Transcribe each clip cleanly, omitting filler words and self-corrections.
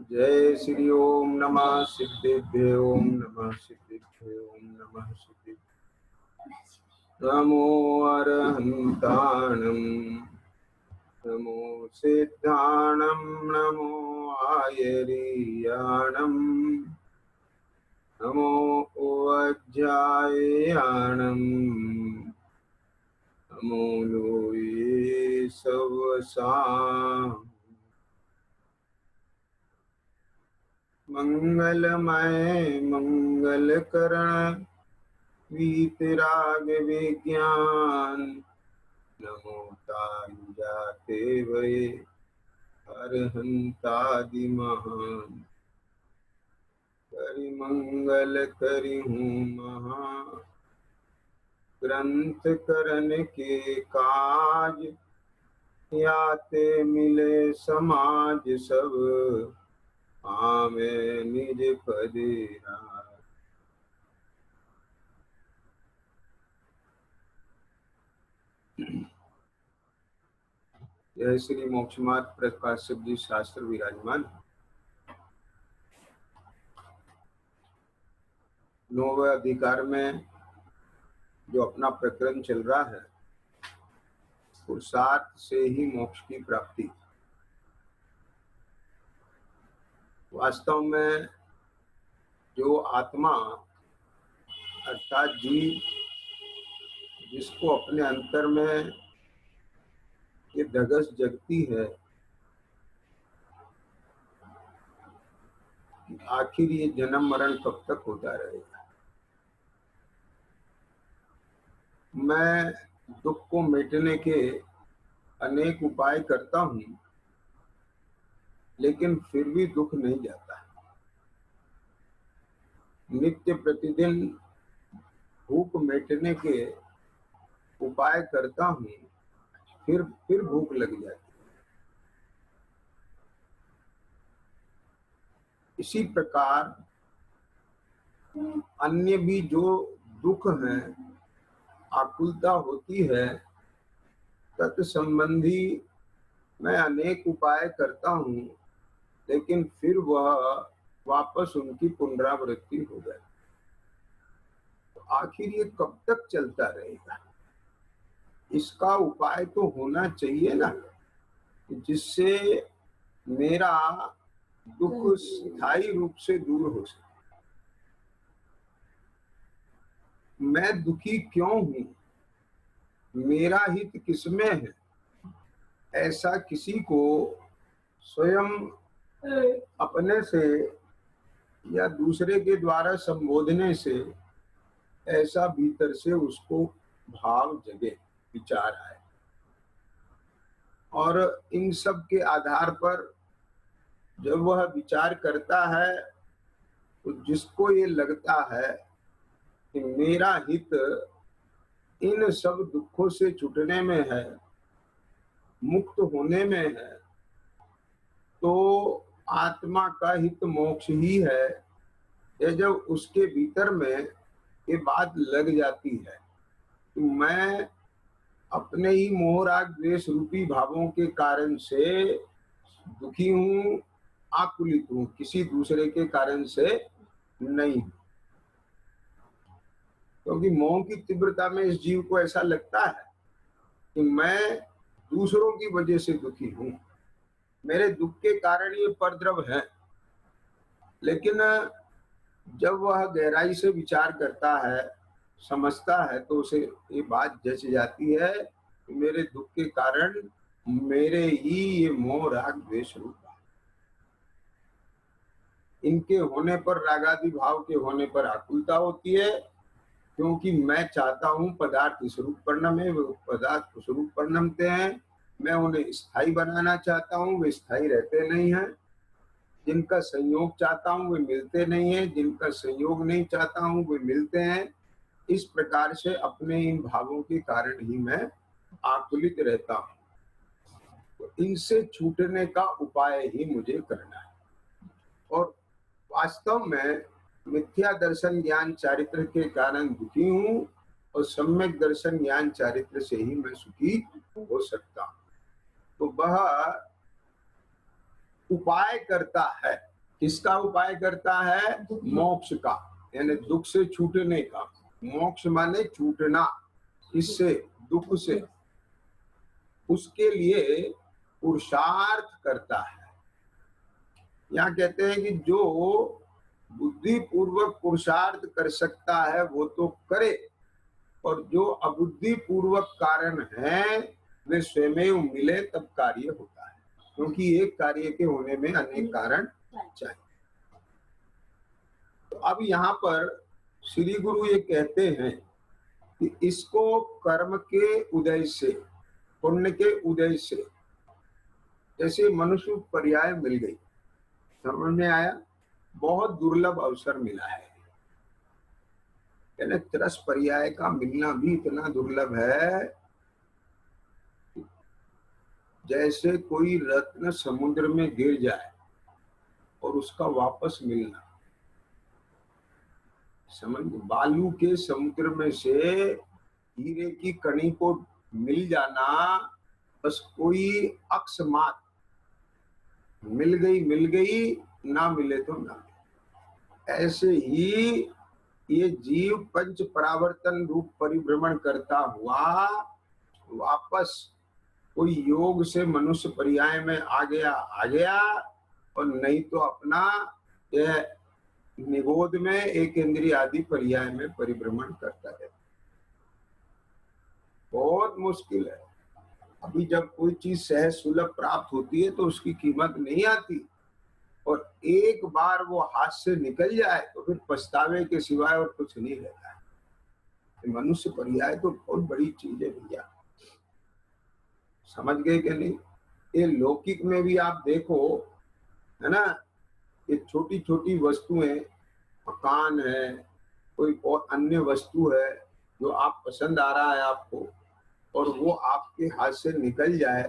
जय श्री ओम नमः सिद्धेभ्य ओम नमः सिद्धेभ्य ओम नमः सिद्धेभ्य। नमो अरहन्ताणं नमो सिद्धाणं नमो आयर्याणं नमो वज्राययाणं नमो लोये सवसाम्। मंगलमय मंगलकरण वीतराग विज्ञान नमो ताय जाते वये अरहंतादि महान। करि मंगल करि हूँ महा ग्रंथ करन के काज याते मिले समाज सब आमे निज पदेरा। जय श्री मोक्ष मार्ग प्रकाश जी शास्त्र विराजमान। 9वें अधिकार में जो अपना प्रकरण चल रहा है, पुरुषार्थ से ही मोक्ष की प्राप्ति। वास्तव में जो आत्मा अर्थात जीव जिसको अपने अंतर में ये धगस जगती है कि आखिर ये जन्म मरण कब तक होता रहेगा। मैं दुख को मिटने के अनेक उपाय करता हूँ, लेकिन फिर भी दुख नहीं जाता। नित्य प्रतिदिन भूख मिटने के उपाय करता हूँ, फिर भूख लग जाती। इसी प्रकार अन्य भी जो दुख है, आकुलता होती है, तत्संबंधी मैं अनेक उपाय करता हूँ, लेकिन फिर वह वापस उनकी पुनरावृत्ति हो गई। तो आखिर ये कब तक चलता रहेगा? इसका उपाय तो होना चाहिए ना, जिससे मेरा दुख स्थायी रूप से दूर हो सके। मैं दुखी क्यों हूं, मेरा हित किसमें है, ऐसा किसी को स्वयं अपने से या दूसरे के द्वारा संबोधने से ऐसा भीतर से उसको भाव जगे, विचार आए, और इन सब के आधार पर जब वह विचार करता है तो जिसको ये लगता है कि मेरा हित इन सब दुखों से छूटने में है, मुक्त होने में है, तो आत्मा का हित मोक्ष ही है। ये जब उसके भीतर में ये बात लग जाती है कि मैं अपने ही मोह राग द्वेष रूपी भावों के कारण से दुखी हूँ, आकुलित हूँ, किसी दूसरे के कारण से नहीं। क्योंकि मोह की तीव्रता में इस जीव को ऐसा लगता है कि मैं दूसरों की वजह से दुखी हूँ, मेरे दुख के कारण ये परद्रव है। लेकिन जब वह गहराई से विचार करता है, समझता है, तो उसे ये बात जच जाती है कि मेरे दुख के कारण मेरे ही ये मोह राग द्वेष रूप है। इनके होने पर, रागादि भाव के होने पर आकुलता होती है, क्योंकि मैं चाहता हूं पदार्थ स्वरूप परिणमे, वो पदार्थ स्वरूप परिणमते हैं। मैं उन्हें स्थायी बनाना चाहता हूं, वे स्थायी रहते नहीं हैं। जिनका संयोग चाहता हूं वे मिलते नहीं हैं, जिनका संयोग नहीं चाहता हूं वे मिलते हैं। इस प्रकार से अपने इन भावों के कारण ही मैं आकुलित रहता हूं। तो इनसे छूटने का उपाय ही मुझे करना है। और वास्तव में मिथ्या दर्शन ज्ञान चारित्र के कारण दुखी हूँ, और सम्यक दर्शन ज्ञान चारित्र से ही मैं सुखी हो सकता हूँ। तो वह उपाय करता है किसका उपाय करता है? मोक्ष का, यानी दुख से छूटने का। मोक्ष माने छूटना, किससे? दुख से। उसके लिए पुरुषार्थ करता है। यहाँ कहते हैं कि जो बुद्धि पूर्वक पुरुषार्थ कर सकता है वो तो करे, और जो अबुद्धि पूर्वक कारण है वे स्वयं मिले तब कार्य होता है, क्योंकि एक कार्य के होने में अनेक कारण चाहिए। तो अब यहाँ पर श्री गुरु ये कहते हैं कि इसको कर्म के उदय से, पुण्य के उदय से, जैसे मनुष्य पर्याय मिल गई, समझ में आया? बहुत दुर्लभ अवसर मिला है, यानी 30 पर्याय का मिलना भी इतना दुर्लभ है जैसे कोई रत्न समुद्र में गिर जाए और उसका वापस मिलना। समझ, बालू के समुद्र में से हीरे की कणी को मिल जाना, बस कोई अकस्मात, मिल गई, ना मिले तो ना मिले। ऐसे ही ये जीव पंच परावर्तन रूप परिभ्रमण करता हुआ वापस कोई योग से मनुष्य पर्याय में आ गया, और नहीं तो अपना यह निगोद में एक इंद्रिय आदि पर्याय में परिभ्रमण करता है। बहुत मुश्किल है। अभी जब कोई चीज सहज सुलभ प्राप्त होती है तो उसकी कीमत नहीं आती, और एक बार वो हाथ से निकल जाए तो फिर पछतावे के सिवाय और कुछ नहीं रहता है। मनुष्य पर्याय तो बहुत बड़ी चीज है भैया, समझ गए कि नहीं? ये लौकिक में भी आप देखो, है ना, ये छोटी छोटी वस्तुएं, मकान है, कोई और अन्य वस्तु है जो आप पसंद आ रहा है आपको, और वो आपके हाथ से निकल जाए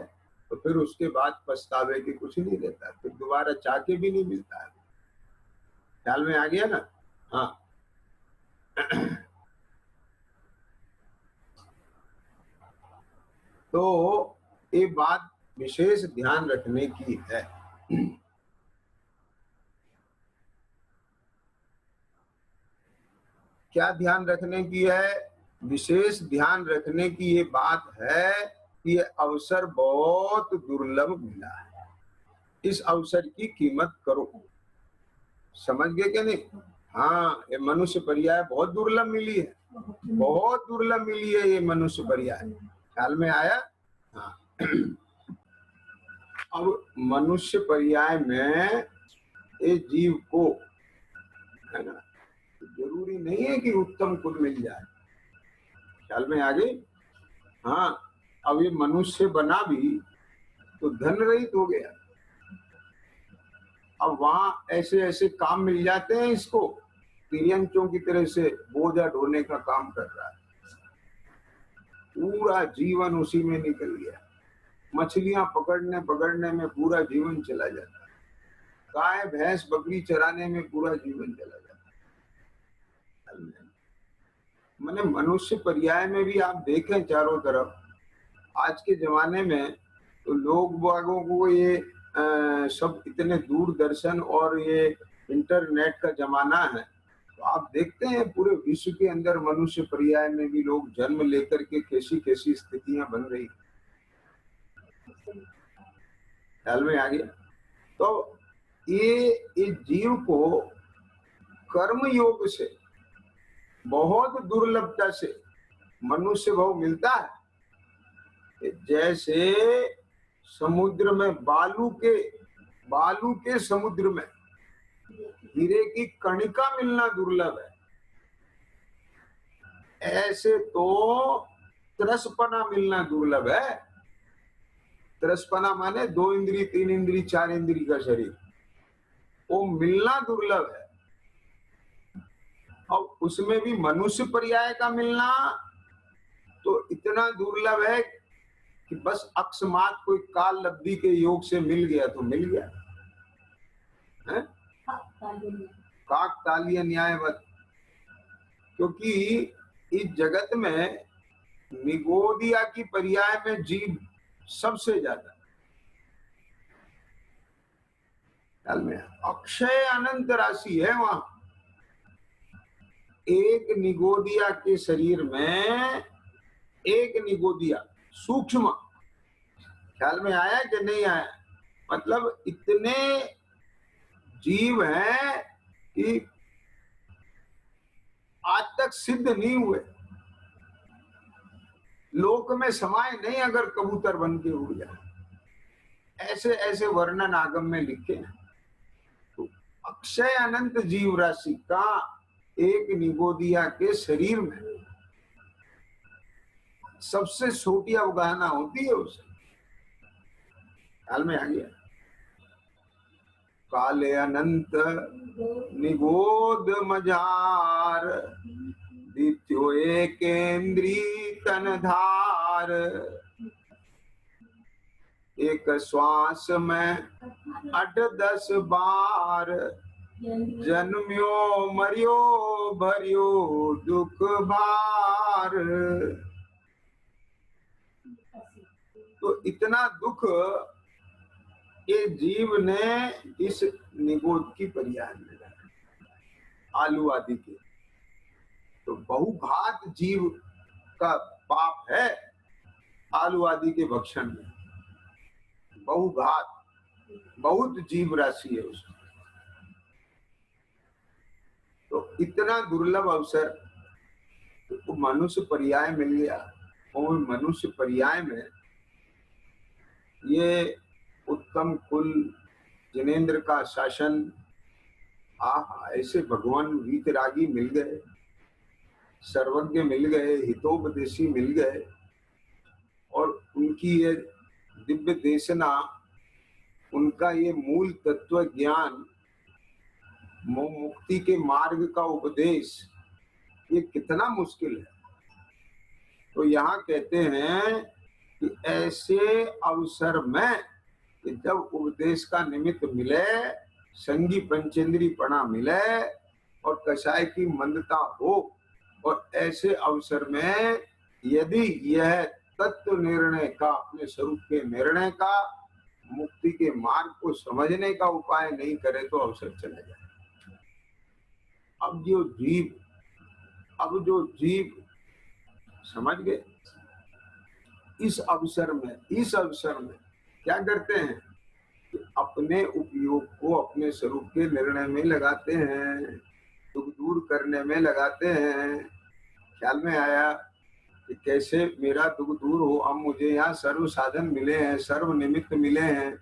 तो फिर उसके बाद पछतावे की कुछ नहीं रहता, फिर दोबारा चाह के भी नहीं मिलता है। ख्याल में आ गया ना? हाँ। तो ये बात विशेष ध्यान रखने की है। क्या ध्यान रखने की है? विशेष ध्यान रखने की ये बात है कि ये अवसर बहुत दुर्लभ मिला है, इस अवसर की कीमत करो। समझ गए कि नहीं? हाँ, ये मनुष्य पर्याय बहुत दुर्लभ मिली है, बहुत दुर्लभ मिली है ये मनुष्य पर्याय। ख्याल में आया? हाँ। अब मनुष्य पर्याय में ये जीव को, है ना, जरूरी नहीं है कि उत्तम कुल मिल जाए। ख्याल में आ गई? हाँ। अब ये मनुष्य बना भी तो धन रहित हो गया। अब वहां ऐसे ऐसे काम मिल जाते हैं इसको, तिरंचों की तरह से बोझा ढोने का काम कर रहा है, पूरा जीवन उसी में निकल गया। मछलियां पकड़ने में पूरा जीवन चला जाता है, गाय भैंस बकरी चराने में पूरा जीवन चला जाता है। मैंने मनुष्य पर्याय में भी आप देखें चारों तरफ, आज के जमाने में तो लोग बागों को ये सब इतने दूरदर्शन और ये इंटरनेट का जमाना है, तो आप देखते हैं पूरे विश्व के अंदर मनुष्य पर्याय में भी लोग जन्म लेकर के कैसी कैसी स्थितियां बन रही। ख्याल में आ गया? तो ये जीव को कर्म योग से बहुत दुर्लभता से मनुष्य भाव मिलता है। जैसे समुद्र में बालू के समुद्र में हीरे की कणिका मिलना दुर्लभ है, ऐसे तो त्रसपना मिलना दुर्लभ है। त्रसपना माने 2 इंद्री 3 इंद्री 4 इंद्री का शरीर, वो मिलना दुर्लभ है। और उसमें भी मनुष्य पर्याय का मिलना तो इतना दुर्लभ है कि बस अकस्मात कोई काल लब्धि के योग से मिल गया तो मिल गया है, काकतालीय न्यायवत। क्योंकि इस जगत में निगोदिया की पर्याय में जीव सबसे ज्यादा। ख्याल में अक्षय अनंत राशि है वहां। एक निगोदिया के शरीर में एक निगोदिया सूक्ष्म, ख्याल में आया कि नहीं आया? मतलब इतने जीव हैं कि आज तक सिद्ध नहीं हुए, लोक में समाये नहीं अगर कबूतर बन के उड़ जाए, ऐसे ऐसे वर्णन आगम में लिखे हैं। तो अक्षय अनंत जीव राशि का एक निगोदिया के शरीर में सबसे छोटी अवगाहना होती है उसे, ख्याल में आ गया? काले अनंत निगोद मजार, दित्यो एकेंद्री तनधार, एक श्वास में 8-10 बार, जन्म्यो मरियो भरियो दुख भार। तो इतना दुख ये जीव ने इस निगोद की पर्याय में लगाया, आलू आदि के। तो बहुघात जीव का पाप है आलू आदि के भक्षण में, बहुघात, बहुत जीव राशि है उसमें। तो इतना दुर्लभ अवसर तो मनुष्य पर्याय मिल गया, और मनुष्य पर्याय में ये उत्तम कुल, जिनेंद्र का शासन, ऐसे भगवान वीतरागी मिल गए, सर्वज्ञ मिल गए, हितोपदेशी मिल गए, और उनकी ये दिव्य देशना, उनका ये मूल तत्व ज्ञान, मुक्ति के मार्ग का उपदेश, ये कितना मुश्किल है। तो यहाँ कहते हैं कि ऐसे अवसर में कि जब उपदेश का निमित्त मिले, संगी पंचेंद्री पणा मिले और कषाय की मंदता हो, और ऐसे अवसर में यदि यह तत्व निर्णय का, अपने स्वरूप के निर्णय का, मुक्ति के मार्ग को समझने का उपाय नहीं करे तो अवसर चले जाए। अब जो जीव समझ गए, इस अवसर में क्या करते हैं कि अपने उपयोग को अपने स्वरूप के निर्णय में लगाते हैं, दुख दूर करने में लगाते हैं। ख्याल में आया कि कैसे मेरा दुख दूर हो? अब मुझे यहाँ सर्व साधन मिले हैं, सर्व निमित्त मिले हैं,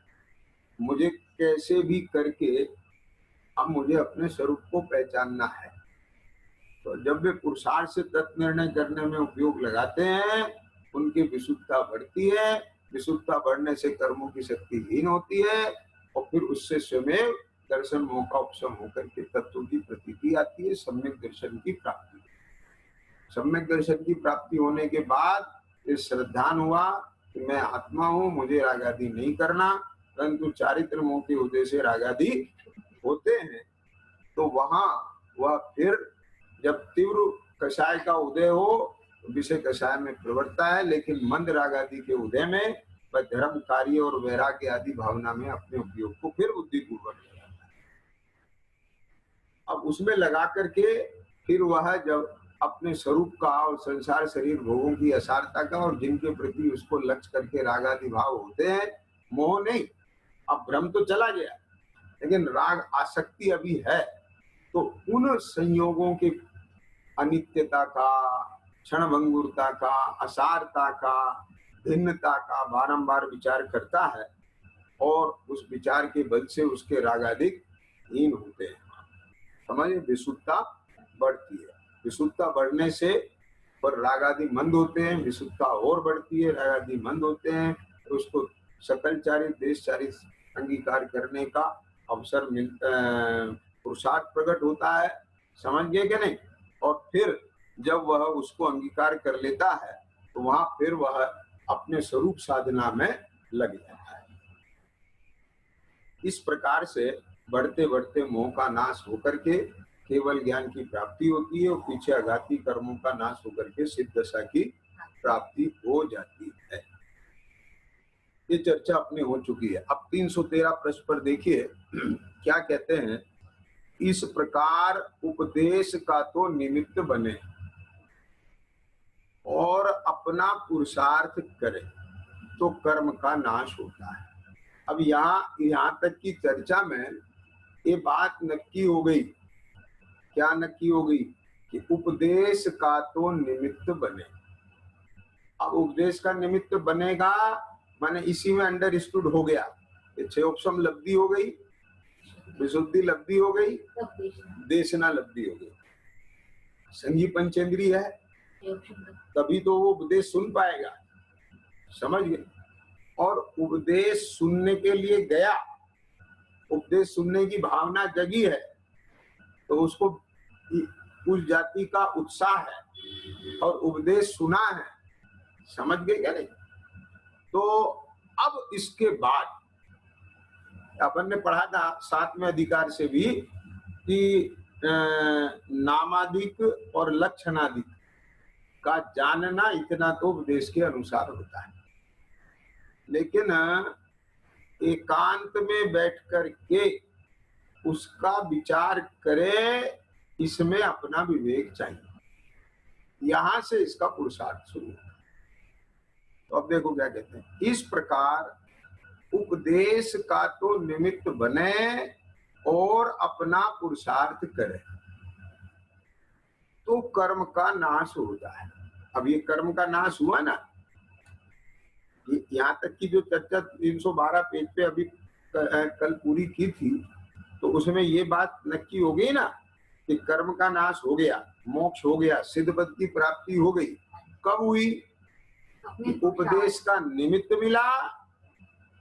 मुझे कैसे भी करके अब मुझे अपने स्वरूप को पहचानना है। तो जब वे पुरुषार्थ से तत्व निर्णय करने में उपयोग लगाते हैं, उनकी विशुद्धता बढ़ती है। विशुद्धता बढ़ने से कर्मों की शक्ति हीन होती है, और फिर उससे स्वयं दर्शन मोह का उपशम होकर के तत्व की प्रतीति आती है, सम्यक दर्शन की प्राप्ति। सम्यक दर्शन की प्राप्ति होने के बाद ये श्रद्धान हुआ कि मैं आत्मा हूँ, मुझे राग आदि नहीं करना, परंतु चारित्र मोह के उदय से राग आदि होते हैं। तो वहां वह फिर जब तीव्र कषाय का उदय हो, विषय कषाय में प्रवृत्ता है, लेकिन मंद राग आदि के उदय में वह धर्म, कार्य और वैराग्य आदि भावना में अपने उपयोग को फिर बुद्धिपूर्वक लगाता है। अब उसमें लगा करके फिर वह जब अपने स्वरूप का और संसार शरीर भोगों की असारता का, और जिनके प्रति उसको लक्ष्य करके राग आदि भाव होते हैं, मोह नहीं, अब भ्रम तो चला गया, लेकिन राग आसक्ति अभी है, तो उन संयोगों के अनित्यता का, क्षणभंगुरता का, असारता का, भिन्नता का बारंबार विचार करता है, और उस विचार के बल से उसके राग आदि हीन होते हैं। समझे? विशुद्धता बढ़ती है, विशुद्धता बढ़ने से पर राग आदि मंद होते हैं, विशुद्धता और बढ़ती है, राग आदि मंद होते हैं, तो उसको सकलचारी देशचारी अंगीकार करने का अवसर मिलता, पुरुषार्थ प्रकट होता है। समझ गए कि नहीं? और फिर जब वह उसको अंगीकार कर लेता है, तो वहां फिर वह अपने स्वरूप साधना में लग जाता है। इस प्रकार से बढ़ते बढ़ते मोह का नाश होकर के केवल ज्ञान की प्राप्ति होती है, और पीछे आघाती कर्मों का नाश होकर के सिद्ध दशा की प्राप्ति हो जाती है। ये चर्चा अपने हो चुकी है। अब 313 पृष्ठ पर देखिए क्या कहते हैं, इस प्रकार उपदेश का तो निमित्त बने और अपना पुरुषार्थ करे तो कर्म का नाश होता है। अब यहाँ तक की चर्चा में ये बात नक्की हो गई। क्या नक्की हो गई? कि उपदेश का तो निमित्त बने। अब उपदेश का निमित्त बनेगा माने इसी में अंडरस्टूड हो गया, ये क्षयोपशम लब्धि हो गई, विशुद्धि लब्धि हो गई, देशना लब्धि हो गई। संगी पंचेंद्रिय है तभी तो वो उपदेश सुन पाएगा, समझ गए। और उपदेश सुनने के लिए गया, उपदेश सुनने की भावना जगी है तो उसको उस जाति का उत्साह है और उपदेश सुना है, समझ गए क्या नहीं? तो अब इसके बाद अपन ने पढ़ा था 7वें अधिकार से भी कि नामादिक और लक्षणादिक का जानना इतना तो उपदेश के अनुसार होता है, लेकिन एकांत में बैठ कर के उसका विचार करे, इसमें अपना विवेक चाहिए। यहां से इसका पुरुषार्थ शुरू होता है। तो अब देखो क्या कहते हैं, इस प्रकार उपदेश का तो निमित्त बने और अपना पुरुषार्थ करे तो कर्म का नाश होता है। अब ये कर्म का नाश हुआ ना, यहाँ तक की जो चर्चा 312 पेज पे अभी कल पूरी की थी, तो उसमें ये बात नक्की हो गई ना कि कर्म का नाश हो गया, मोक्ष हो गया, सिद्ध पद की प्राप्ति हो गई। कब हुई? उपदेश का निमित्त मिला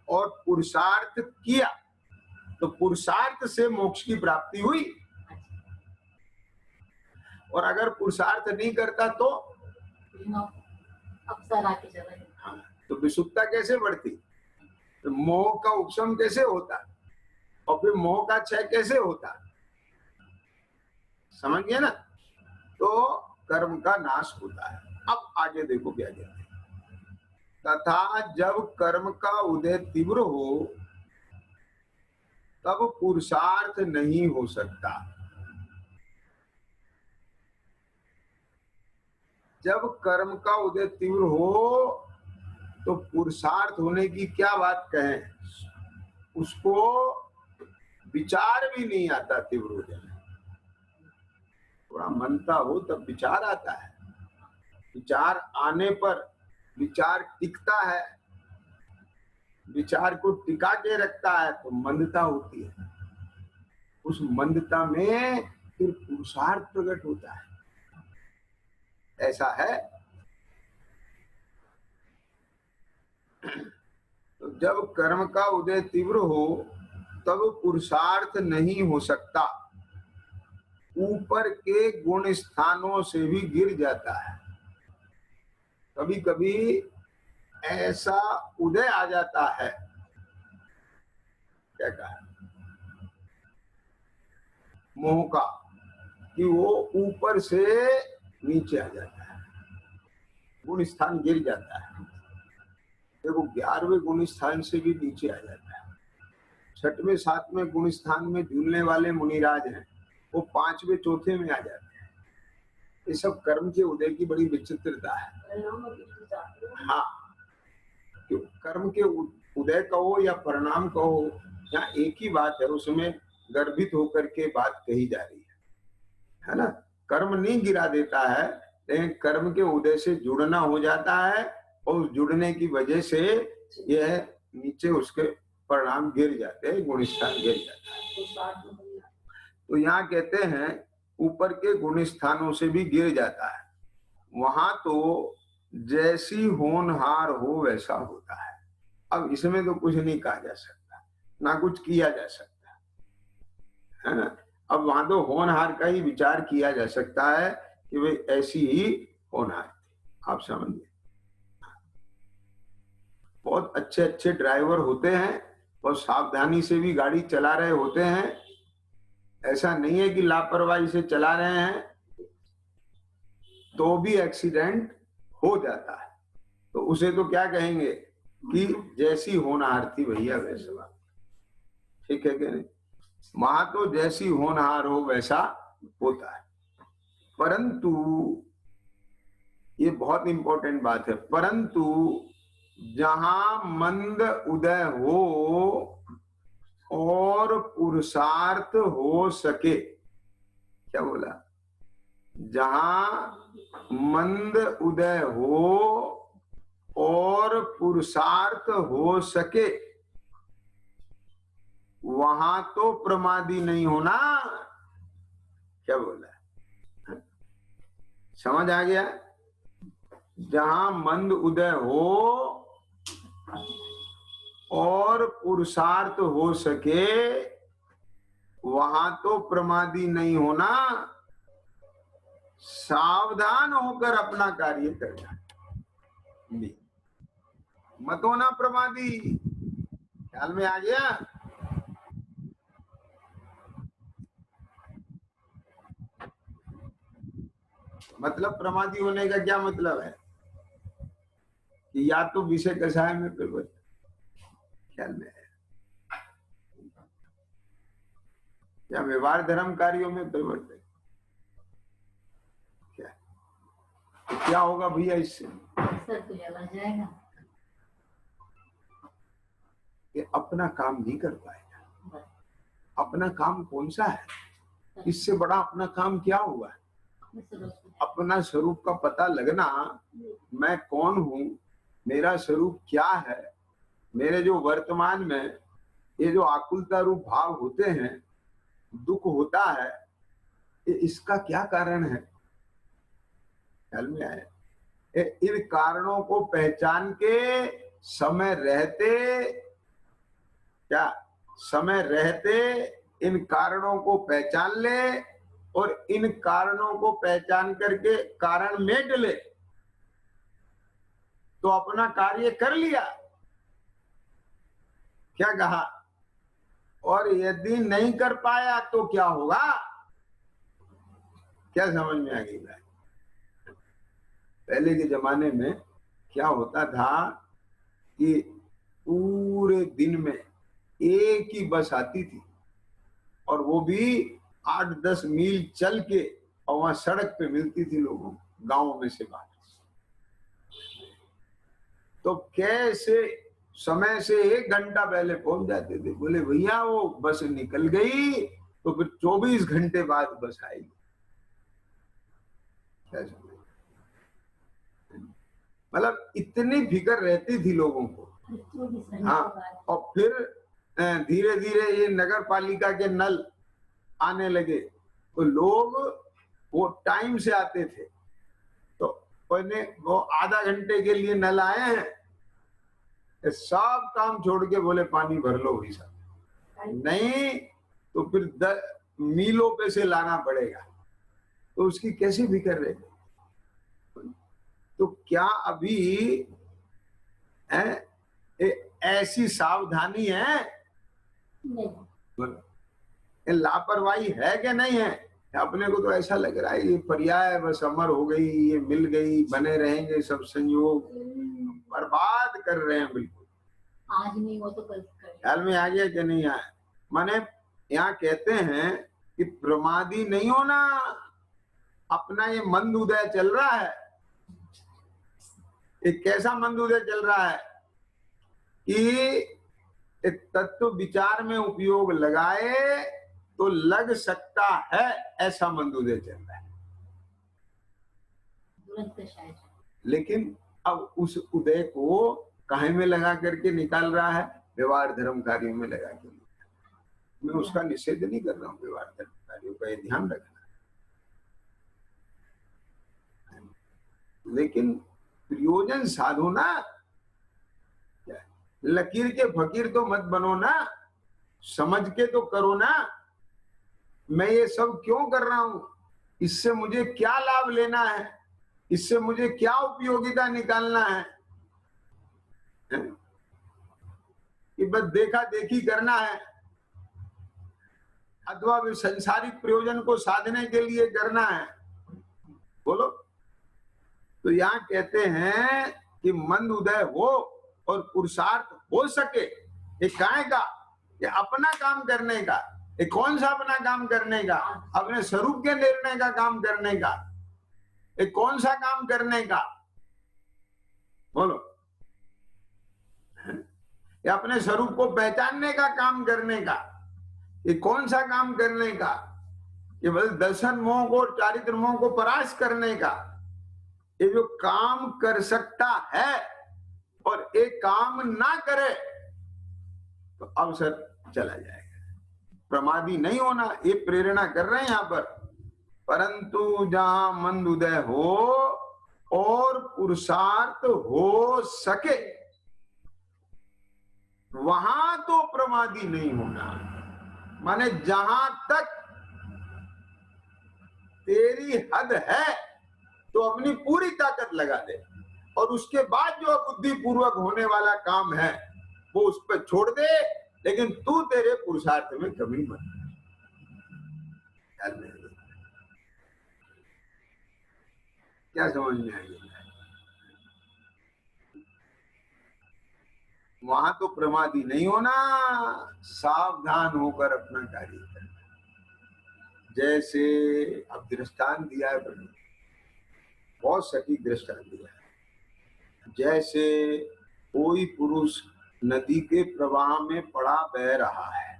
और पुरुषार्थ किया, तो पुरुषार्थ से मोक्ष की प्राप्ति हुई। और अगर पुरुषार्थ नहीं करता तो हाँ, तो विशुद्धता कैसे बढ़ती, तो मोह का उपशम कैसे होता और फिर मोह का क्षय कैसे होता, समझ गए ना? तो कर्म का नाश होता है। अब आगे देखो क्या कहते हैं, तथा जब कर्म का उदय तीव्र हो तब पुरुषार्थ नहीं हो सकता। जब कर्म का उदय तीव्र हो तो पुरुषार्थ होने की क्या बात कहें, उसको विचार भी नहीं आता। तीव्र उदय में थोड़ा मनता हो तब विचार आता है, विचार आने पर विचार टिकता है, विचार को टिका के रखता है तो मंदता होती है। उस मंदता में फिर पुरुषार्थ प्रकट होता है। ऐसा है। तो जब कर्म का उदय तीव्र हो तब पुरुषार्थ नहीं हो सकता, ऊपर के गुण स्थानों से भी गिर जाता है। कभी कभी ऐसा उदय आ जाता है, क्या कहा, मोह का, कि वो ऊपर से नीचे आ जाता है, गुण स्थान गिर जाता है। देखो 11वें गुण स्थान से भी नीचे आ जाता है। 6वें 7वें गुण स्थान में झूलने वाले मुनिराज हैं, वो 5वें 4थे में आ जाते हैं। ये सब कर्म के उदय की बड़ी विचित्रता है। हाँ, क्यों कर्म के उदय कहो या परिणाम कहो, यहाँ एक ही बात है, उसमें गर्भित होकर के बात कही जा रही है ना। कर्म नहीं गिरा देता है, लेकिन कर्म के उदय से जुड़ना हो जाता है और उस जुड़ने की वजह से यह नीचे उसके परिणाम गिर जाते हैं, गुण स्थान गिर जाता है। तो यहाँ कहते हैं ऊपर के गुण स्थानों से भी गिर जाता है। वहां तो जैसी होनहार हो वैसा होता है। अब इसमें तो कुछ नहीं कहा जा सकता, ना कुछ किया जा सकता है ना। अब वहां तो होनहार का ही विचार किया जा सकता है कि वे ऐसी ही होनहार थी। आप समझिए, बहुत अच्छे अच्छे ड्राइवर होते हैं, बहुत सावधानी से भी गाड़ी चला रहे होते हैं। ऐसा नहीं है कि लापरवाही से चला रहे हैं तो भी एक्सीडेंट हो जाता है। तो उसे तो क्या कहेंगे, कि जैसी होनहार थी भैया वैसा, ठीक है कि नहीं? वहां तो जैसी होनहार हो वैसा होता है। परंतु ये बहुत इंपॉर्टेंट बात है, परंतु जहां मंद उदय हो और पुरुषार्थ हो सके, क्या बोला? जहां मंद उदय हो और पुरुषार्थ हो सके, वहां तो प्रमादी नहीं होना। क्या बोला? समझ आ गया? जहां मंद उदय हो और पुरुषार्थ हो सके, वहां तो प्रमादी नहीं होना, सावधान होकर अपना कार्य करना, मत होना प्रमादी। ख्याल में आ गया? मतलब प्रमादी होने का क्या मतलब है कि या तो विषय कषाय में प्रवृत्त, ख्याल में है, या व्यवहार धर्म कार्यों में प्रवृत्त है। क्या तो क्या होगा भैया इससे? जाएगा, ये अपना काम नहीं कर पाएगा। अपना काम कौन सा है? इससे बड़ा अपना काम क्या हुआ? अपना स्वरूप का पता लगना, मैं कौन हूं, मेरा स्वरूप क्या है, मेरे जो वर्तमान में ये जो आकुलता रूप भाव होते हैं, दुख होता है, ये इसका क्या कारण है? ख्याल में आया? इन कारणों को पहचान के समय रहते, क्या समय रहते इन कारणों को पहचान ले और इन कारणों को पहचान करके कारण में डले तो अपना कार्य कर लिया। क्या कहा? और यदि नहीं कर पाया तो क्या होगा? क्या समझ में आ गई बात? पहले के जमाने में क्या होता था कि पूरे दिन में एक ही बस आती थी और वो भी 8-10 मील चल के, और वहां सड़क पे मिलती थी लोगों को, गांवों में से बाहर। तो कैसे समय से 1 घंटा पहले पहुंच जाते थे। बोले भैया वो बस निकल गई तो फिर 24 घंटे बाद बस आएगी। मतलब इतनी फिक्र रहती थी लोगों को। हाँ, और फिर धीरे धीरे ये नगर पालिका के नल आने लगे तो लोग वो टाइम से आते थे। तो पहले वो आधा घंटे के लिए नल आए हैं, सब काम छोड़ के बोले पानी भर लो भाई साहब, नहीं तो फिर मीलों पे से लाना पड़ेगा। तो उसकी कैसी फिक्र रहे? तो क्या अभी ऐसी सावधानी है? लापरवाही है कि नहीं है? अपने को तो ऐसा लग रहा है ये पर्याय बस अमर हो गई, ये मिल गई, बने रहेंगे सब संयोग, बर्बाद कर रहे हैं बिल्कुल। आज नहीं हो तो कल ख्याल में आ गया कि नहीं आया? माने यहाँ कहते हैं कि प्रमादी नहीं होना, अपना ये मंद उदय चल रहा है। एक कैसा मंद उदय चल रहा है कि एक तत्व विचार में उपयोग लगाए तो लग सकता है, ऐसा मंद उदय चल रहा है। लेकिन अब उस उदय को काहे में लगा करके निकाल रहा है? व्यवहार धर्म कार्यों में लगा के। मैं उसका निषेध नहीं कर रहा हूँ, व्यवहार धर्म कार्यों का ये ध्यान रखना, लेकिन प्रयोजन साधो ना। लकीर के फकीर तो मत बनो ना, समझ के तो करो ना। मैं ये सब क्यों कर रहा हूं? इससे मुझे क्या लाभ लेना है? इससे मुझे क्या उपयोगिता निकालना है? कि बस देखा देखी करना है अथवा संसारिक प्रयोजन को साधने के लिए करना है? बोलो। तो यहाँ कहते हैं कि मंद उदय हो और पुरुषार्थ हो सके, ये काहे का, ये अपना काम करने का। ये कौन सा अपना काम करने का? अपने स्वरूप के निर्णय का काम करने का। ये कौन सा काम करने का? बोलो। ये अपने स्वरूप को पहचानने का काम करने का। ये कौन सा काम करने का? ये बस दर्शन मोह को, चारित्र मोह को परास्त करने का। ये जो काम कर सकता है और एक काम ना करे तो अवसर चला जाएगा। प्रमादी नहीं होना, ये प्रेरणा कर रहे हैं यहां पर। परंतु जहां मंद उदय हो और पुरुषार्थ हो सके, वहां तो प्रमादी नहीं होना। माने जहां तक तेरी हद है तो अपनी पूरी ताकत लगा दे, और उसके बाद जो बुद्धि पूर्वक होने वाला काम है वो उस पर छोड़ दे, लेकिन तू तेरे पुरुषार्थ में कमी मत। क्या समझ में आई? वहां तो प्रमादी नहीं होना, सावधान होकर अपना कार्य करना। जैसे अब दृष्टांत दिया है, बहुत सटीक दृष्टांत दिया है। जैसे कोई पुरुष नदी के प्रवाह में पड़ा बह रहा है,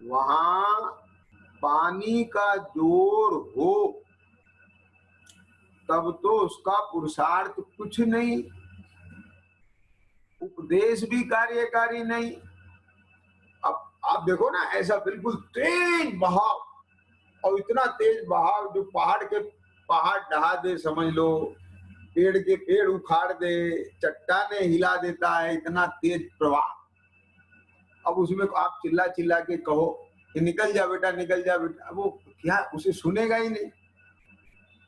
वहां पानी का जोर हो तब तो उसका पुरुषार्थ कुछ नहीं, उपदेश भी कार्यकारी नहीं। अब आप देखो ना, ऐसा बिल्कुल तेज बहाव, और इतना तेज बहाव जो पहाड़ ढहा दे, समझ लो, पेड़ के पेड़ उखाड़ दे, चट्टाने हिला देता है, इतना तेज प्रवाह। अब उसमें आप चिल्ला चिल्ला के कहो कि निकल जा बेटा, निकल जा बेटा, वो क्या, उसे सुनेगा ही नहीं।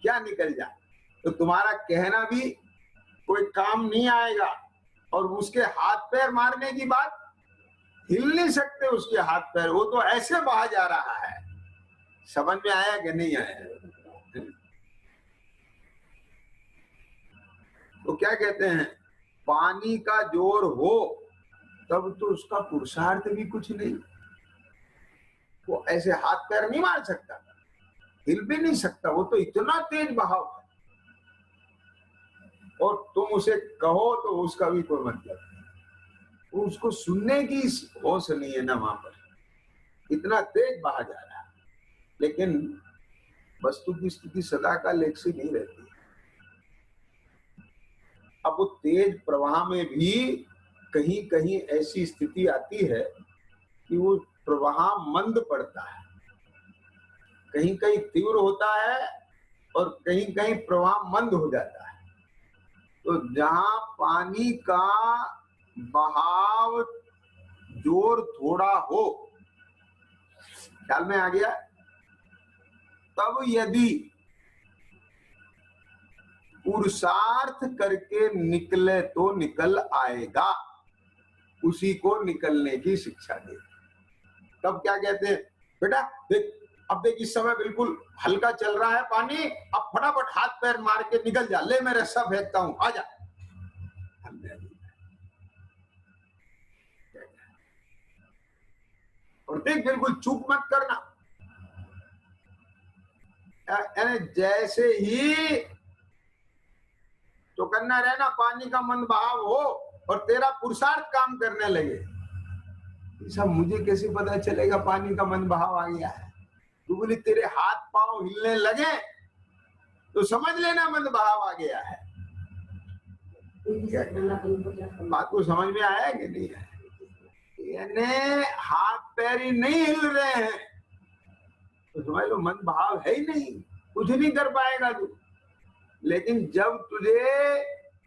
क्या निकल जा? तो तुम्हारा कहना भी कोई काम नहीं आएगा, और उसके हाथ पैर मारने की बात, हिल नहीं सकते उसके हाथ पैर, वो तो ऐसे बहा जा रहा है। समझ में आया कि नहीं आया? तो क्या कहते हैं, पानी का जोर हो तब तो उसका पुरुषार्थ भी कुछ नहीं, वो ऐसे हाथ पैर नहीं मार सकता, हिल भी नहीं सकता, वो तो इतना तेज बहाव है। और तुम उसे कहो तो उसका भी कोई मतलब नहीं, उसको सुनने की होश नहीं है ना वहां पर, इतना तेज बहा जा रहा है। लेकिन वस्तु की स्थिति सदा काल एक सी नहीं रहती। अब वो तेज प्रवाह में भी कहीं कहीं ऐसी स्थिति आती है कि वो प्रवाह मंद पड़ता है, कहीं कहीं तीव्र होता है और कहीं कहीं प्रवाह मंद हो जाता है। तो जहां पानी का बहाव जोर थोड़ा हो, ख्याल में आ गया, तब यदि पुरुषार्थ करके निकले तो निकल आएगा, उसी को निकलने की शिक्षा दे। तब क्या कहते हैं, बेटा देख, अब देख इस समय बिल्कुल हल्का चल रहा है पानी, अब फटाफट हाथ पैर मार के निकल जा, ले मैं रस्सा फेंकता हूं, आजा। और देख बिल्कुल चूक मत करना। यानी जैसे ही तो करना रहना, पानी का मन भाव हो और तेरा पुरुषार्थ काम करने लगे, सब मुझे कैसे पता चलेगा पानी का मन भाव आ गया है? तू बोली तेरे हाथ पांव हिलने लगे तो समझ लेना मन भाव आ गया है। बात को समझ में आया कि नहीं आया? यानी हाथ पैर ही नहीं हिल रहे हैं तो समझ लो मन भाव है ही नहीं, कुछ नहीं कर पाएगा तू। लेकिन जब तुझे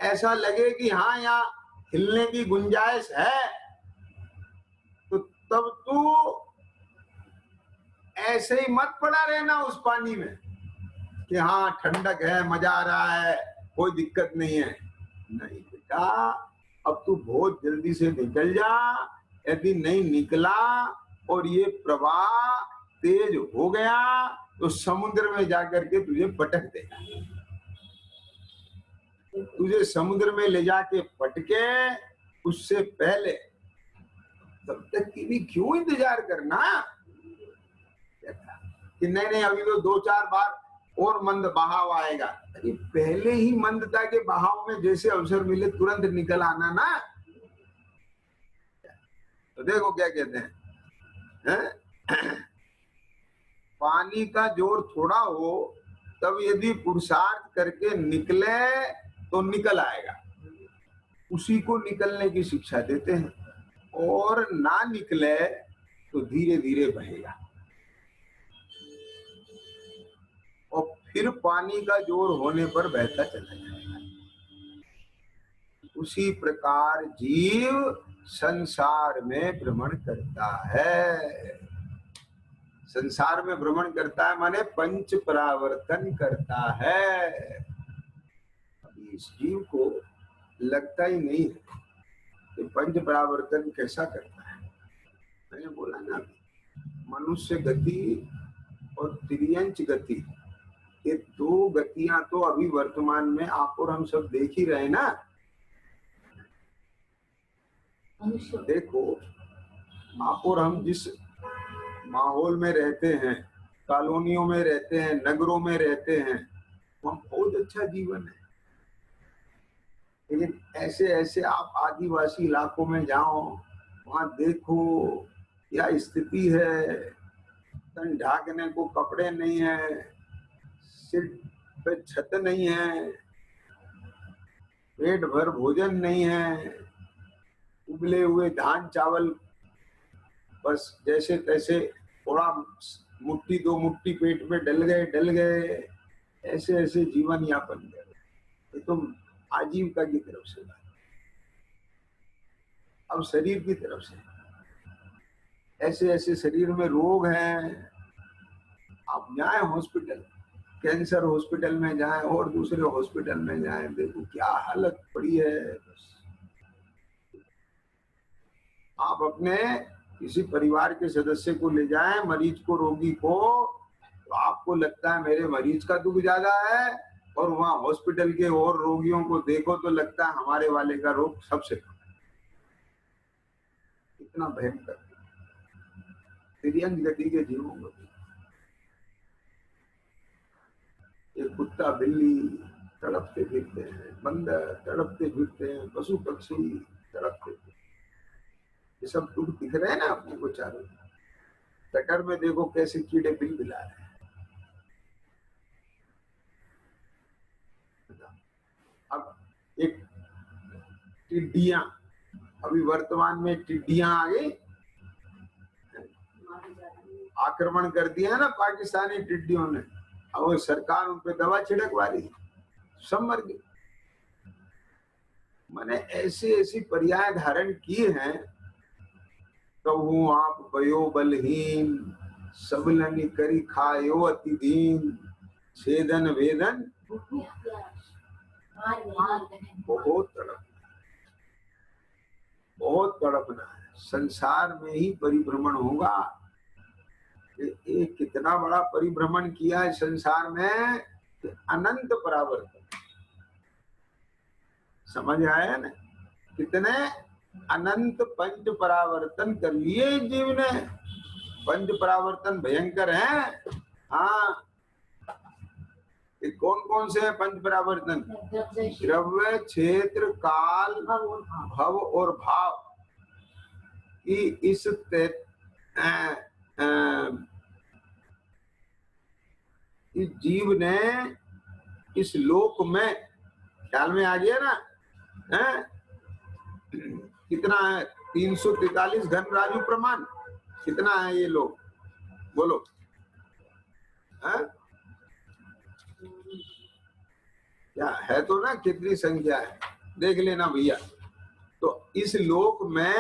ऐसा लगे कि हाँ यहाँ हिलने की गुंजाइश है, तो तब तू ऐसे ही मत पड़ा रहना उस पानी में कि हाँ ठंडक है, मजा आ रहा है, कोई दिक्कत नहीं है। नहीं बेटा, अब तू बहुत जल्दी से निकल जा। यदि नहीं निकला और ये प्रवाह तेज हो गया तो समुद्र में जाकर के तुझे पटक देगा। तुझे समुद्र में ले जाके पटके, उससे पहले तब तक की भी क्यों इंतजार करना। कि नहीं नहीं अभी तो 2-4 बार और मंद बहाव आएगा। अरे पहले ही मंदता के बहाव में जैसे अवसर मिले तुरंत निकल आना ना। तो देखो क्या कहते हैं? पानी का जोर थोड़ा हो तब यदि पुरुषार्थ करके निकले तो निकल आएगा, उसी को निकलने की शिक्षा देते हैं। और ना निकले तो धीरे धीरे बहेगा और फिर पानी का जोर होने पर बहता चला जाएगा। उसी प्रकार जीव संसार में भ्रमण करता है। संसार में भ्रमण करता है माने पंच परावर्तन करता है। अभी इस जीव को लगता ही नहीं है कि पंच परावर्तन कैसा करता है। मैंने बोला ना, मनुष्य गति और तिर्यंच गति, ये 2 गतियां तो अभी वर्तमान में आप और हम सब देख ही रहे ना। देखो, आप और हम जिस माहौल में रहते हैं, कॉलोनियों में रहते हैं, नगरों में रहते हैं, वहाँ बहुत अच्छा जीवन है। लेकिन ऐसे ऐसे आप आदिवासी इलाकों में जाओ, वहाँ देखो क्या स्थिति है। तन ढाकने को कपड़े नहीं है, सिर पे छत नहीं है, पेट भर भोजन नहीं है, उबले हुए धान चावल बस जैसे तैसे थोड़ा मुट्ठी 2 मुट्ठी पेट में डल गए, ऐसे ऐसे जीवन यापन कर। ये तो आजीविका की तरफ से बात। अब शरीर की तरफ से ऐसे ऐसे शरीर में रोग हैं। आप जाए हॉस्पिटल, कैंसर हॉस्पिटल में जाए और दूसरे हॉस्पिटल में जाए, देखो क्या हालत पड़ी है। बस आप अपने किसी परिवार के सदस्य को ले जाएं, मरीज को, रोगी को, तो आपको लगता है मेरे मरीज का दुख ज्यादा है, और वहां हॉस्पिटल के और रोगियों को देखो तो लगता है हमारे वाले का रोग सबसे कम। इतना भयंकर तिर्यंच गति के जीवों को। ये कुत्ता बिल्ली तड़पते फिरते हैं, बंदर तड़पते फिरते हैं, पशु पक्षी तड़पते, ये सब दुख दिख रहे हैं ना अपने को चारों। गटर में देखो कैसे कीड़े बिलबिला रहे हैं। अब एक टिड्डियां, अभी वर्तमान में टिड्डियां आ गई, आक्रमण कर दिया ना पाकिस्तानी टिड्डियों ने। अब वो सरकार उन पे दवा छिड़कवा रही, सब मर गए। मैंने ऐसी ऐसी पर्याय धारण किए हैं, कहूँ आप भयो बलहीन, सबलनि करी खायो अति दीन, छेदन वेदन बहुत तड़पना है। संसार में ही परिभ्रमण होगा। ये कितना बड़ा परिभ्रमण किया है संसार में, अनंत परावर्तन। समझ आया ना? कितने अनंत पंच परावर्तन कर लिए जीव ने। पंच परावर्तन भयंकर हैं। हाँ, ये कौन कौन से हैं पंच परावर्तन? द्रव्य, क्षेत्र, काल, भव और भाव की इस जीव ने इस लोक में, ख्याल में आ गया ना? कितना है? 343 घन राजू प्रमाण। कितना है ये लोग? बोलो। क्या है तो ना, कितनी संख्या है देख लेना भैया। तो इस लोक में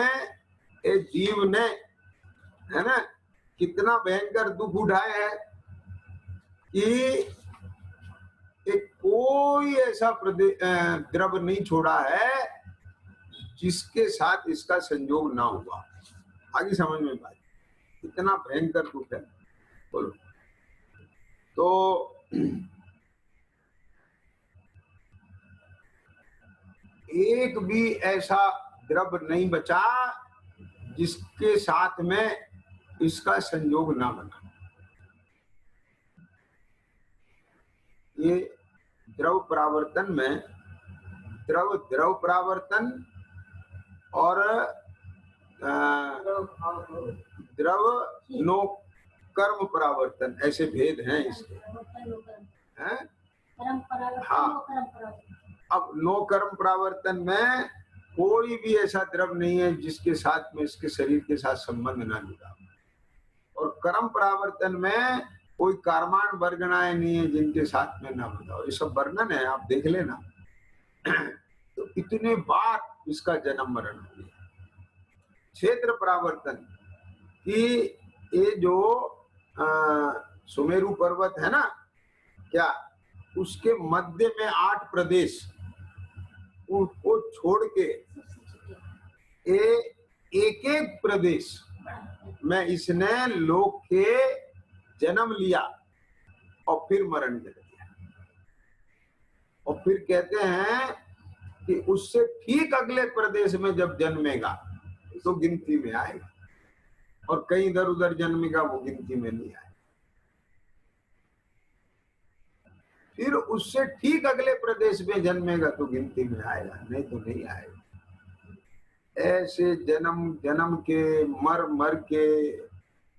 एक जीव ने, है ना, कितना भयंकर दुख उठाया है कि एक कोई ऐसा द्रव्य नहीं छोड़ा है जिसके साथ इसका संयोग ना हुआ। आगे समझ में बात, कितना भयंकर दुख है। बोलो। तो एक भी ऐसा द्रव नहीं बचा जिसके साथ में इसका संयोग ना बना। ये द्रव परावर्तन में द्रव परावर्तन और द्रव नो कर्म परावर्तन ऐसे भेद हैं इसके, हैं? हाँ। अब नो कर्म परावर्तन में कोई भी ऐसा द्रव नहीं है जिसके साथ में इसके शरीर के साथ संबंध ना जुड़ा, और कर्म परावर्तन में कोई कर्माण वर्गणाएं नहीं है जिनके साथ में ना बताओ। ये सब वर्णन है, आप देख लेना। तो इतने बार इसका जन्म मरण हो गया। क्षेत्र परावर्तन कि ये जो सुमेरु पर्वत है ना, क्या उसके मध्य में 8 प्रदेश उसको छोड़ के एक एक प्रदेश में इसने लोक के जन्म लिया और फिर मरण कर दिया। और फिर कहते हैं कि उससे ठीक अगले प्रदेश में जब जन्मेगा तो गिनती में आएगा, और कहीं इधर उधर जन्मेगा वो गिनती में नहीं आएगा। फिर उससे ठीक अगले प्रदेश में जन्मेगा तो गिनती में आएगा, नहीं तो नहीं आएगा। ऐसे जन्म जन्म के मर मर के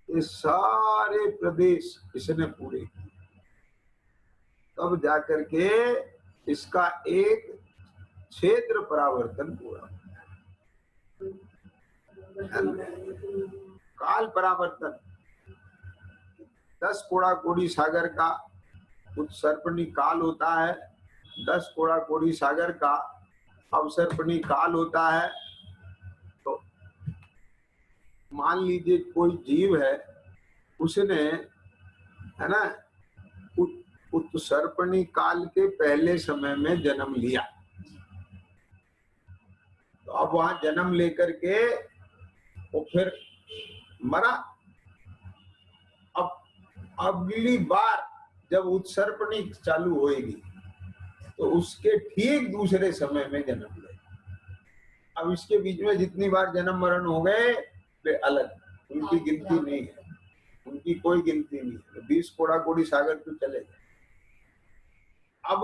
ये सारे प्रदेश इसने पूरे किए, तब जाकर के इसका एक क्षेत्र परावर्तन पूरा होता है। काल परावर्तन 10 कोड़ा कोड़ी सागर का उत्सर्पणी काल होता है, 10 कोड़ा कोड़ी सागर का अवसर्पणी काल होता है। तो मान लीजिए कोई जीव है, उसने, है ना, उत्सर्पणी काल के पहले समय में जन्म लिया, तो अब वहां जन्म लेकर के वो फिर मरा। अब अगली बार जब उत्सर्पणी चालू होएगी तो उसके ठीक दूसरे समय में जन्म ले। अब इसके बीच में जितनी बार जन्म मरण हो गए वे अलग, उनकी गिनती नहीं है, उनकी कोई गिनती नहीं है। 20 कोड़ा कोड़ी सागर तो चले गए। अब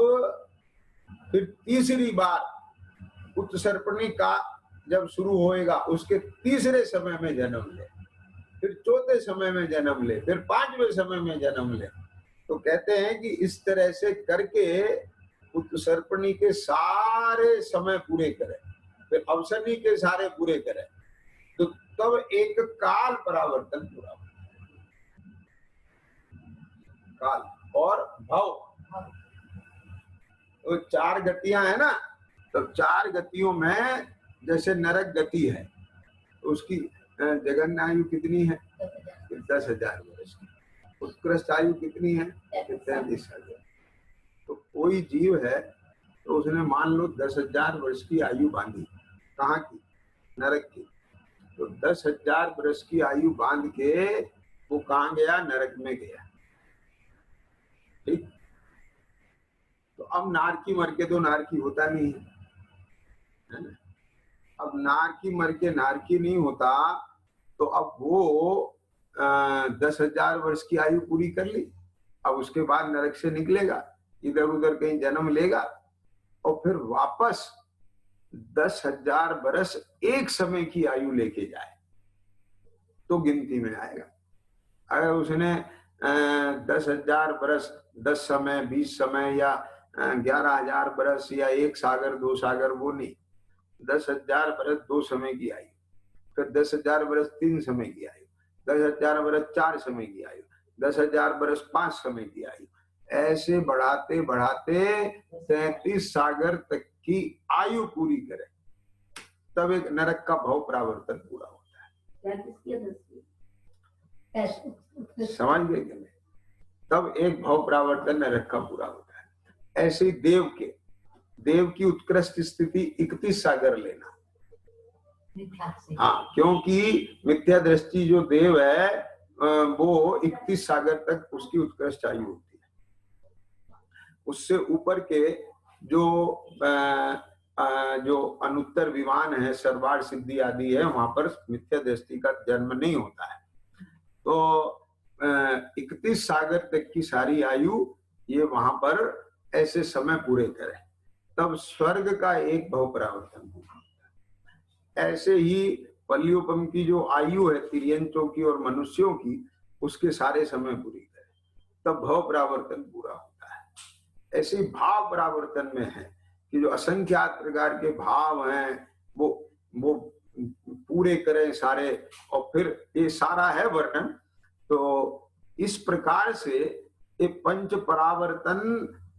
फिर तीसरी बार उत्सर्पणी का जब शुरू होएगा उसके तीसरे समय में जन्म ले, फिर चौथे समय में जन्म ले, फिर 5वें समय में जन्म ले। तो कहते हैं कि इस तरह से करके उत्सर्पणी के सारे समय पूरे करे, फिर अवसर्पणी के सारे पूरे करे, तो तब एक काल परावर्तन पूरा हो। काल और भव, तो 4 गतियां है ना, तो 4 गतियों में जैसे नरक गति है तो उसकी जगन्य आयु कितनी है? 10,000 वर्ष की। उत्कृष्ट आयु कितनी है? 33,000। तो कोई जीव है तो उसने मान लो 10,000 वर्ष की आयु बांधी, कहाँ की? नरक की। तो 10,000 वर्ष की आयु बांध के वो कहाँ गया? नरक में गया। ठीक। तो अब नारकी मर के तो नारकी होता नहीं है ना? अब नारकी मर के नारकी नहीं होता, तो अब वो 10,000 वर्ष की आयु पूरी कर ली, अब उसके बाद नरक से निकलेगा, इधर उधर कहीं जन्म लेगा, और फिर वापस 10,000 वर्ष एक समय की आयु लेके जाए तो गिनती में आएगा। अगर उसने 10,000 वर्ष 10 समय 20 समय या 11,000 वर्ष या 1 सागर 2 सागर, वो नहीं, 10,000 वर्ष 2 समय की आयु, फिर 10,000 वर्ष 3 समय की आयु, 10,000 वर्ष 4 समय की आयु, 10,000 वर्ष 5 समय की आयु, ऐसे बढ़ाते बढ़ाते 33 सागर तक की आयु पूरी करे, तब एक नरक का भव परावर्तन पूरा होता है। समझ गए कि नहीं? तब एक भव परावर्तन नरक का पूरा होता है। ऐसे देव की उत्कृष्ट स्थिति 31 सागर लेना। हाँ, क्योंकि मिथ्या दृष्टि जो देव है वो 31 सागर तक उसकी उत्कृष्ट आयु होती है। उससे ऊपर के जो जो अनुत्तर विमान है, सर्वार सिद्धि आदि है, वहां पर मिथ्या दृष्टि का जन्म नहीं होता है। तो 31 सागर तक की सारी आयु ये वहां पर ऐसे समय पूरे करे, तब स्वर्ग का एक भव परावर्तन होगा। ऐसे ही पल्लियोपम की जो आयु है तिर्यंचों की और मनुष्यों की, उसके सारे समय पूरी करे, तब भव परावर्तन पूरा होता है। ऐसे ही भाव परावर्तन में है कि जो असंख्यात प्रकार के भाव हैं वो पूरे करें सारे, और फिर ये सारा है वर्णन। तो इस प्रकार से ये पंच परावर्तन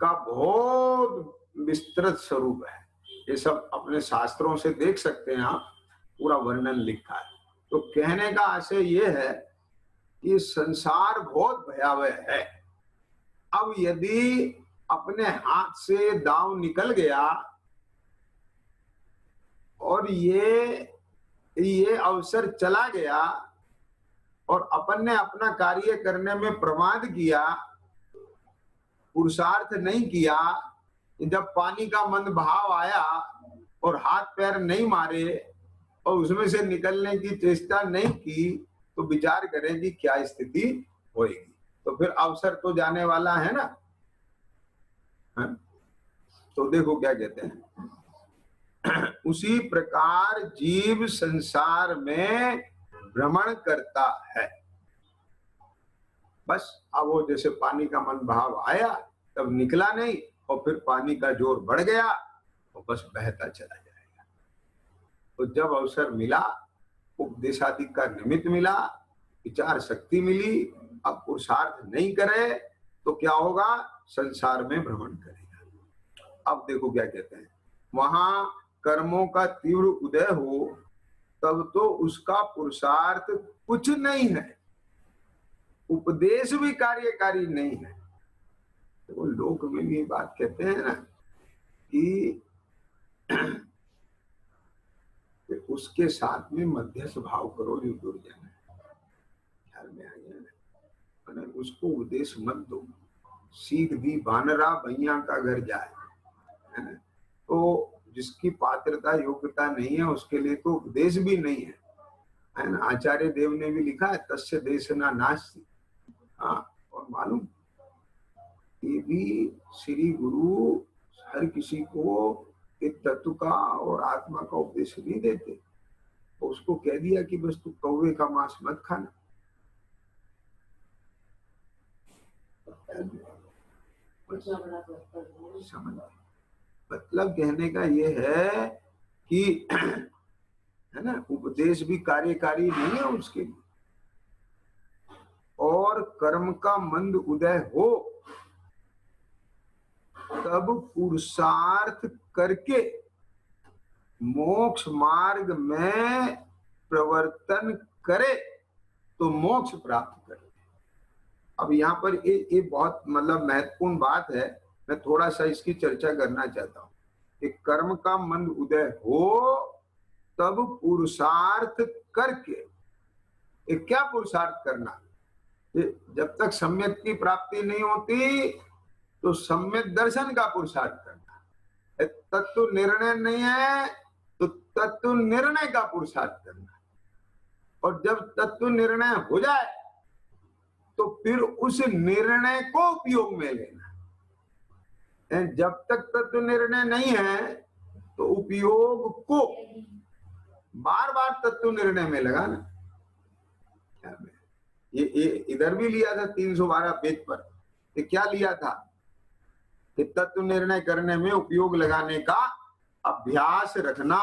का बहुत विस्तृत स्वरूप है। ये सब अपने शास्त्रों से देख सकते हैं आप, पूरा वर्णन लिखा है। तो कहने का आशय ये है कि संसार बहुत भयावह है। अब यदि अपने हाथ से दांव निकल गया और ये अवसर चला गया और अपन ने अपना कार्य करने में प्रमाद किया, पुरुषार्थ नहीं किया, जब पानी का मंद भाव आया और हाथ पैर नहीं मारे और उसमें से निकलने की चेष्टा नहीं की, तो विचार करें कि क्या स्थिति होगी। तो फिर अवसर तो जाने वाला है ना। है? तो देखो क्या कहते हैं, उसी प्रकार जीव संसार में भ्रमण करता है। बस अब वो जैसे पानी का मन भाव आया तब निकला नहीं, और फिर पानी का जोर बढ़ गया तो बस बहता चला जाएगा। तो जब अवसर मिला, उपदेशादि का निमित्त मिला, विचार शक्ति मिली, अब पुरुषार्थ नहीं करे तो क्या होगा, संसार में भ्रमण करेगा। अब देखो क्या कहते हैं, वहां कर्मों का तीव्र उदय हो तब तो उसका पुरुषार्थ कुछ नहीं है, उपदेश भी कार्यकारी नहीं है। तो लोक में भी बात कहते हैं ना कि उसके साथ में मध्यस्थ भाव करो जो दुर्जन है। ख्याल में आ गया ना, उसको उपदेश मत दो। सीख दी बानरा भैया का घर जाए, है ना। तो जिसकी पात्रता योग्यता नहीं है उसके लिए तो उपदेश भी नहीं है ना। आचार्य देव ने भी लिखा है तस्य देशना नास्ति। हाँ, और मालूम ये भी श्री गुरु हर किसी को एक तत्व का और आत्मा का उपदेश नहीं देते। तो उसको कह दिया कि बस तू कौवे का मांस मत खाना। समझ, मतलब कहने का ये है कि है ना, उपदेश भी कार्यकारी नहीं है उसके लिए। और कर्म का मंद उदय हो तब पुरुषार्थ करके मोक्ष मार्ग में प्रवर्तन करे तो मोक्ष प्राप्त करे। अब यहाँ पर ये बहुत मतलब महत्वपूर्ण बात है, मैं थोड़ा सा इसकी चर्चा करना चाहता हूँ कि कर्म का मंद उदय हो तब पुरुषार्थ करके, क्या पुरुषार्थ करना, जब तक सम्यक की प्राप्ति नहीं होती तो सम्यक दर्शन का पुरुषार्थ करना। तत्व निर्णय नहीं है तो तत्व निर्णय का पुरुषार्थ करना, और जब तत्व निर्णय हो जाए तो फिर उस निर्णय को उपयोग में लेना। जब तक तत्व निर्णय नहीं है तो उपयोग को बार बार तत्व निर्णय में लगाना। ये इधर भी लिया था 312 पेज पर, ये क्या लिया था कि तत्व निर्णय करने में उपयोग लगाने का अभ्यास रखना।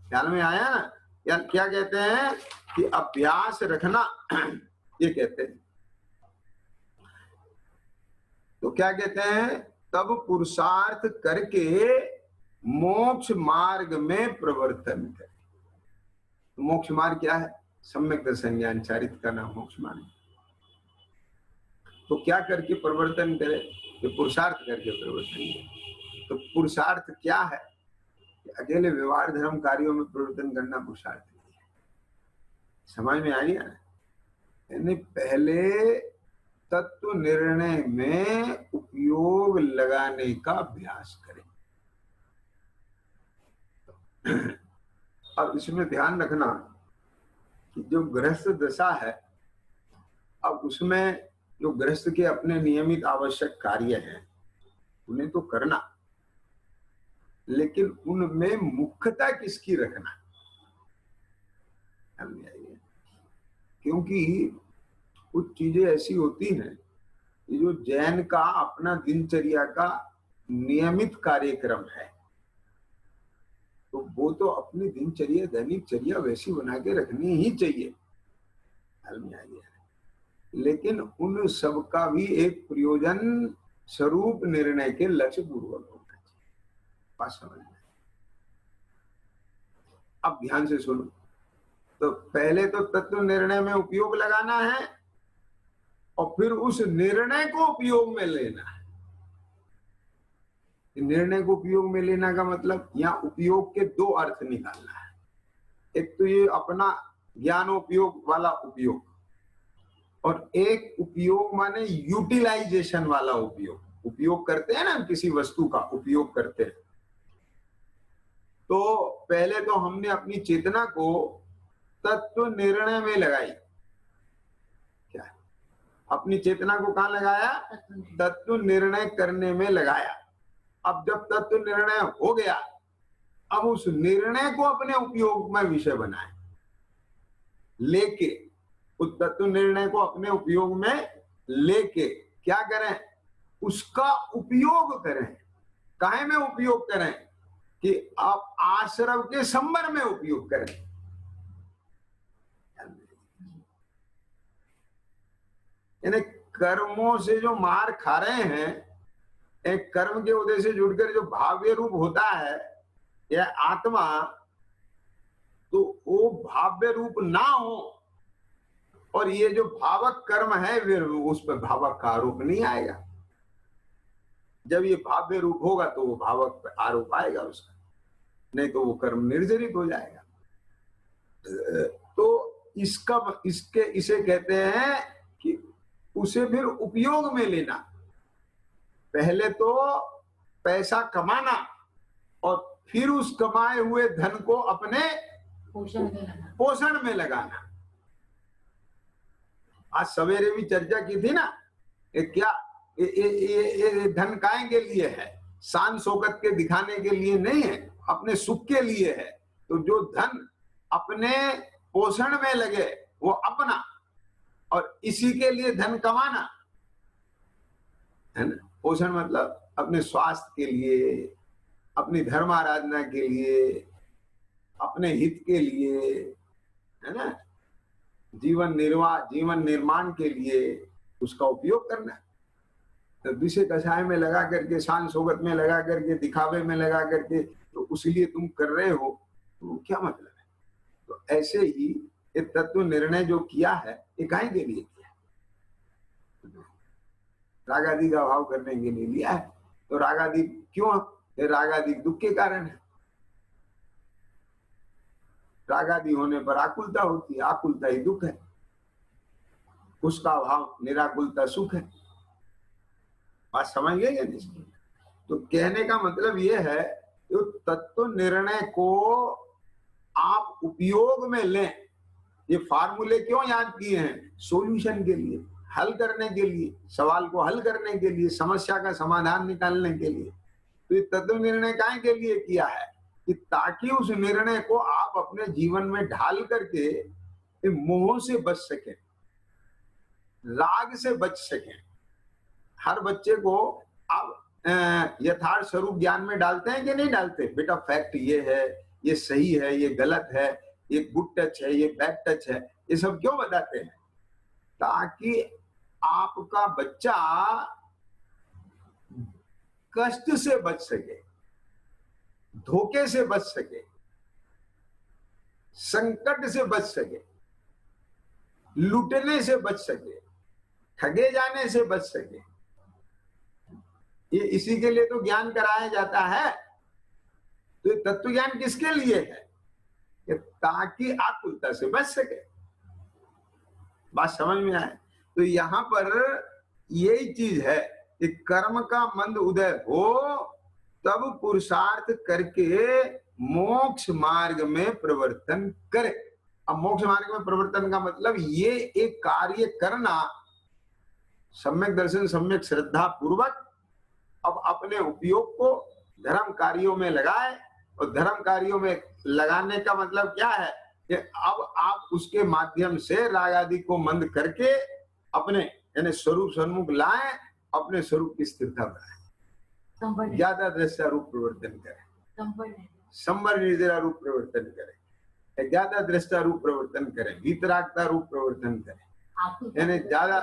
ख्याल में आया ना, या क्या कहते हैं कि अभ्यास रखना ये कहते हैं। तो क्या कहते हैं, तब पुरुषार्थ करके मोक्ष मार्ग में प्रवर्तन करे। तो मोक्ष मार्ग क्या है, सम्यक दर्शन ज्ञान चारित्र का नाम मोक्ष मार्ग। तो क्या करके प्रवर्तन करे, तो पुरुषार्थ करके प्रवर्तन करे। तो पुरुषार्थ क्या है, अकेले व्यवहार धर्म कार्यों में प्रवर्तन करना पुरुषार्थ नहीं है। समझ में आ गया ना। यानी पहले तत्व निर्णय में उपयोग लगाने का अभ्यास करें। अब इसमें ध्यान रखना कि जो गृहस्थ दशा है, अब उसमें जो गृहस्थ के अपने नियमित आवश्यक कार्य हैं उन्हें तो करना, लेकिन उनमें मुख्यता किसकी रखना, क्योंकि कुछ चीजें ऐसी होती हैं कि जो जैन का अपना दिनचर्या का नियमित कार्यक्रम है, तो वो तो अपनी दिनचर्या दैनिक चर्या वैसी बना के रखनी ही चाहिए, लेकिन उन सब का भी एक प्रयोजन स्वरूप निर्णय के लक्ष्य पूर्वक होना चाहिए। बात समझ में? अब ध्यान से सुनो। तो पहले तो तत्व निर्णय में उपयोग लगाना है और फिर उस निर्णय को उपयोग में लेना है। निर्णय को उपयोग में लेना का मतलब यहाँ उपयोग के दो अर्थ निकालना है। एक तो ये अपना ज्ञानोपयोग वाला उपयोग, और एक उपयोग माने यूटिलाइजेशन वाला उपयोग। उपयोग करते हैं ना, किसी वस्तु का उपयोग करते हैं, तो पहले तो हमने अपनी चेतना को तत्व निर्णय में लगाई। क्या अपनी चेतना को कहाँ लगाया? तत्व निर्णय करने में लगाया। अब जब तत्व निर्णय हो गया, अब उस निर्णय को अपने उपयोग में विषय बनाए, लेके उस तत्व निर्णय को अपने उपयोग में लेके क्या करें? उसका उपयोग करें। काहे में उपयोग करें? कि आप आश्रव के संबर में उपयोग करें। यानी कर्मों से जो मार खा रहे हैं, एक कर्म के उदय से जुड़कर जो भाव्य रूप होता है या आत्मा, तो वो भाव्य रूप ना हो, और ये जो भावक कर्म है फिर उस पर भावक का आरोप नहीं आएगा। जब ये भाव्य रूप होगा तो वो भावक पर आरोप आएगा उसका, नहीं तो वो कर्म निर्जरित हो जाएगा। तो इसे कहते हैं कि उसे फिर उपयोग में लेना। पहले तो पैसा कमाना और फिर उस कमाए हुए धन को अपने पोषण में लगाना। आज सवेरे भी चर्चा की थी ना, क्या ये धन काहे के लिए है? शान शौकत के दिखाने के लिए नहीं है, अपने सुख के लिए है। तो जो धन अपने पोषण में लगे वो अपना, और इसी के लिए धन कमाना है ना। पोषण मतलब अपने स्वास्थ्य के लिए, अपनी धर्म आराधना के लिए, अपने हित के लिए, है ना, जीवन निर्माण के लिए उसका उपयोग करना। तो विषय कषाय में लगा करके, शान शौकत में लगा करके, दिखावे में लगा करके, तो उसलिए तुम कर रहे हो, तो क्या मतलब है? तो ऐसे ही ये तत्व निर्णय जो किया है, ये काहे के लिए किया? राग आदि का अभाव करने के लिए लिया है। तो राग आदि क्यों? ये राग आदि दुख के कारण है। राग आदि होने पर आकुलता होती है, आकुलता ही दुख है। उसका अभाव निराकुलता सुख है। बात समझ गए इसकी? तो कहने का मतलब ये है कि तत्व निर्णय को आप उपयोग में लें। ये फार्मूले क्यों याद किए हैं? सॉल्यूशन के लिए, हल करने के लिए, सवाल को हल करने के लिए, समस्या का समाधान निकालने के लिए। तो ये तत्व निर्णय काहे के लिए किया है? कि ताकि उस निर्णय को आप अपने जीवन में ढाल करके मोह से बच सके, राग से बच सके। हर बच्चे को आप यथार्थ स्वरूप ज्ञान में डालते हैं कि नहीं डालते? बेटा फैक्ट ये है, ये सही है, ये गलत है, ये गुड टच है, ये बैड टच है, ये सब क्यों बताते हैं? ताकि आपका बच्चा कष्ट से बच सके, धोखे से बच सके, संकट से बच सके, लूटने से बच सके, ठगे जाने से बच सके। ये इसी के लिए तो ज्ञान कराया जाता है। तो ये तत्व ज्ञान किसके लिए है? कि ताकि आकुलता से बच सके। बात समझ में आए? तो यहां पर यही चीज है कि कर्म का मंद उदय हो, तब पुरुषार्थ करके मोक्ष मार्ग में प्रवर्तन करे। अब मोक्ष मार्ग में प्रवर्तन का मतलब ये एक कार्य करना सम्यक दर्शन सम्यक श्रद्धा पूर्वक अब अपने उपयोग को धर्म कार्यों में लगाए। और धर्म कार्यों में लगाने का मतलब क्या है कि अब आप उसके माध्यम से राग आदि को मंद करके अपने यानी स्वरूप सन्मुख लाए, अपने स्वरूप की स्थिरता बनाए, ज्यादा दृष्टा रूप प्रवर्तन करें, संबर निर्जरा रूप प्रवर्तन करें, ज्यादा दृष्टा रूप प्रवर्तन करें, वीतरागता रूप प्रवर्तन करें, यानी ज्यादा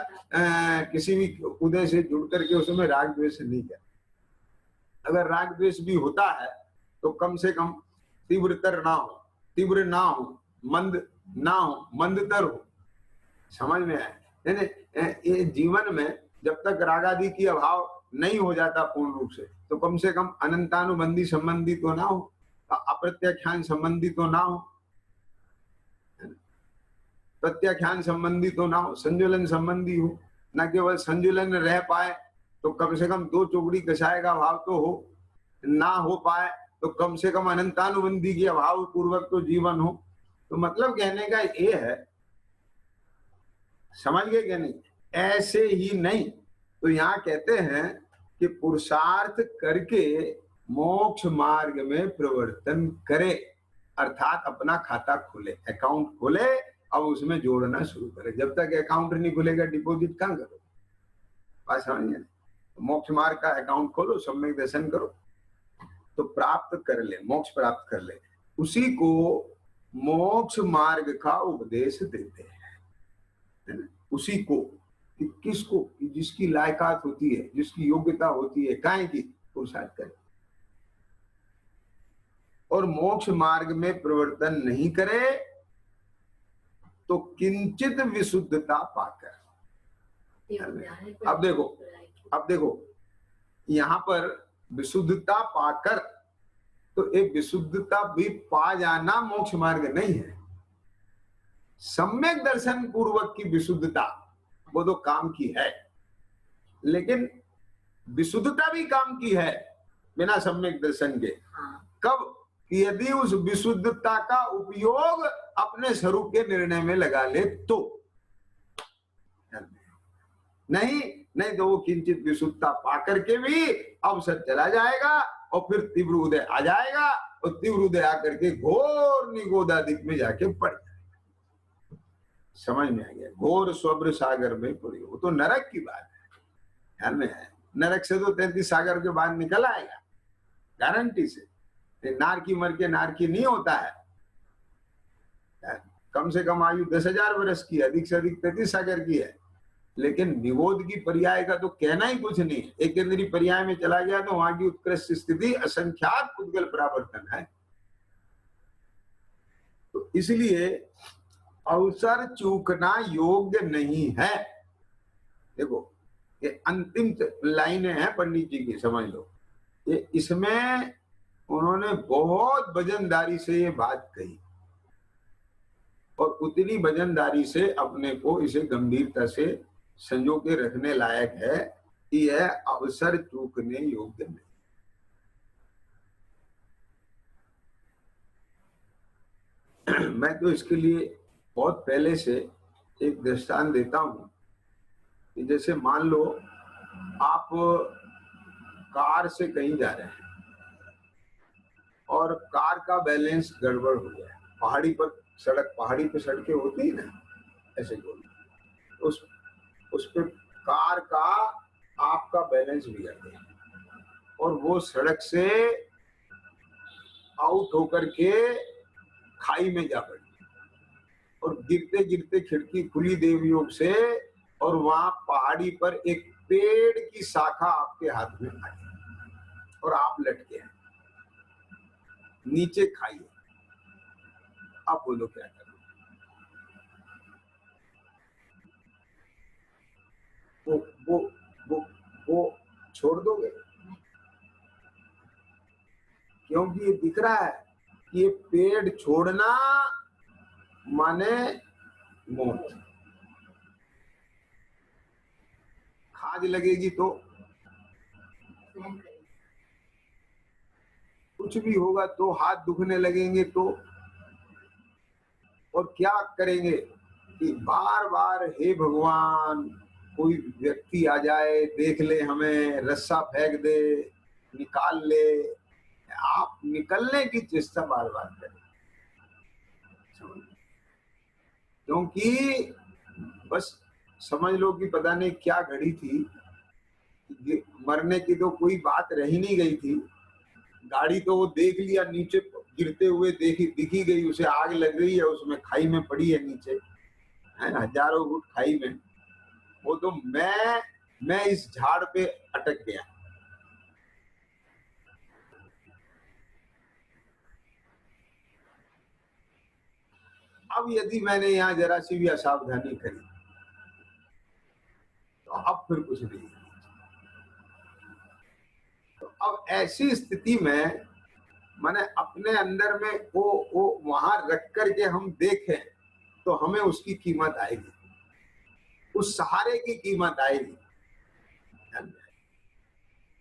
किसी भी उदय से जुड़ करके उसमें राग द्वेष नहीं करें। अगर राग द्वेष भी होता है तो कम से कम तीव्रतर ना हो, तीव्र ना हो, मंद ना हो, मंदतर हो। समझ में आए? यानी ये जीवन में जब तक राग आदि की अभाव नहीं हो जाता पूर्ण रूप से तो कम से कम अनंतानुबंधी संबंधी तो ना हो, अप्रत्याख्यान संबंधी तो ना हो, प्रत्याख्यान संबंधी तो ना हो, संजुलन संबंधी हो। न केवल संजुलन रह पाए तो कम से कम दो चौकड़ी कषाय का भाव तो हो, ना हो पाए तो कम से कम अनंतानुबंधी के अभाव पूर्वक तो जीवन हो। तो मतलब कहने का ये है, समझ गए क्या नहीं? ऐसे ही नहीं तो यहाँ कहते हैं कि पुरुषार्थ करके मोक्ष मार्ग में प्रवर्तन करे, अर्थात अपना खाता खोले, अकाउंट खोले, अब उसमें जोड़ना शुरू करे। जब तक अकाउंट नहीं खुलेगा डिपॉजिट कहाँ करो? बात समझिए। मोक्ष मार्ग का अकाउंट खोलो, सम्यक दर्शन करो तो प्राप्त कर ले, मोक्ष प्राप्त कर ले। उसी को मोक्ष मार्ग का उपदेश देते हैं, उसी को कि किसको, जिसकी लायकात होती है, जिसकी योग्यता होती है, काहे की पुरुषार्थ करे और मोक्ष मार्ग में प्रवर्तन नहीं करे तो किंचित विशुद्धता पाकर। अब देखो यहां पर विशुद्धता पाकर, तो एक विशुद्धता भी पा जाना मोक्ष मार्ग नहीं है। सम्यक दर्शन पूर्वक की विशुद्धता वो तो काम की है, लेकिन विशुद्धता भी काम की है बिना सम्यक दर्शन के। कब? यदि उस विशुद्धता का उपयोग अपने स्वरूप के निर्णय में लगा ले तो, नहीं तो वो किंचित विशुद्धता पाकर के भी अवसर चला जाएगा और फिर तीव्र उदय आ जाएगा और तीव्र उदय आकर के घोर निगोदादिक में जाके पड़ जाएगा। समझ में आ गया? घोर स्वब्र सागर में पड़ी, वो तो नरक की बात है। ध्यान में है, नरक से तो 33 सागर के बाद निकल आएगा गारंटी से। नार की मर के नार की नहीं होता है। कम से कम आयु 10,000 वर्ष की, अधिक से अधिक 33 सागर की है। लेकिन निगोद की पर्याय का तो कहना ही कुछ नहीं। एक इंद्रिय पर्याय में चला गया तो वहां की उत्कृष्ट स्थिति असंख्यात पुद्गल परावर्तन है। तो इसलिए अवसर चूकना योग्य नहीं है। देखो ये अंतिम लाइनें हैं पंडित जी की, समझ लो। ये इसमें उन्होंने बहुत वजनदारी से ये बात कही और उतनी वजनदारी से अपने को इसे गंभीरता से संजो के रखने लायक है कि यह अवसर चूकने योग्य नहीं। मैं तो इसके लिए बहुत पहले से एक दृष्टांत देता हूं कि जैसे मान लो आप कार से कहीं जा रहे हैं और कार का बैलेंस गड़बड़ हो गया, पहाड़ी पर सड़कें होती है ना, ऐसे बोल उस पे कार का आपका बैलेंस बिगड़ गया और वो सड़क से आउट होकर के खाई में जा पड़ी और गिरते गिरते खिड़की खुली देवयोग से और वहां पहाड़ी पर एक पेड़ की शाखा आपके हाथ में आई और आप लटके हैं नीचे खाई। आप बोलो क्या करो? वो छोड़ दोगे? क्योंकि ये दिख रहा है कि ये पेड़ छोड़ना माने मौत। खाज लगेगी तो कुछ भी होगा तो हाथ दुखने लगेंगे तो, और क्या करेंगे कि बार बार हे भगवान कोई व्यक्ति आ जाए, देख ले हमें, रस्सा फेंक दे, निकाल ले, आप निकलने की चेष्टा बार बार करें। क्योंकि बस समझ लो कि पता नहीं क्या घड़ी थी, मरने की तो कोई बात रही नहीं गई थी। गाड़ी तो वो देख लिया, नीचे गिरते हुए दिखी गई, उसे आग लग रही है, उसमें खाई में पड़ी है नीचे, है हजारों फुट खाई में। वो तो मैं इस झाड़ पे अटक गया। अब यदि मैंने यहाँ जरा सी भी असावधानी करी तो अब फिर कुछ नहीं। तो अब ऐसी स्थिति में मैंने अपने अंदर में वो वहां रख करके हम देखें तो हमें उसकी कीमत आएगी, उस सहारे की कीमत आएगी।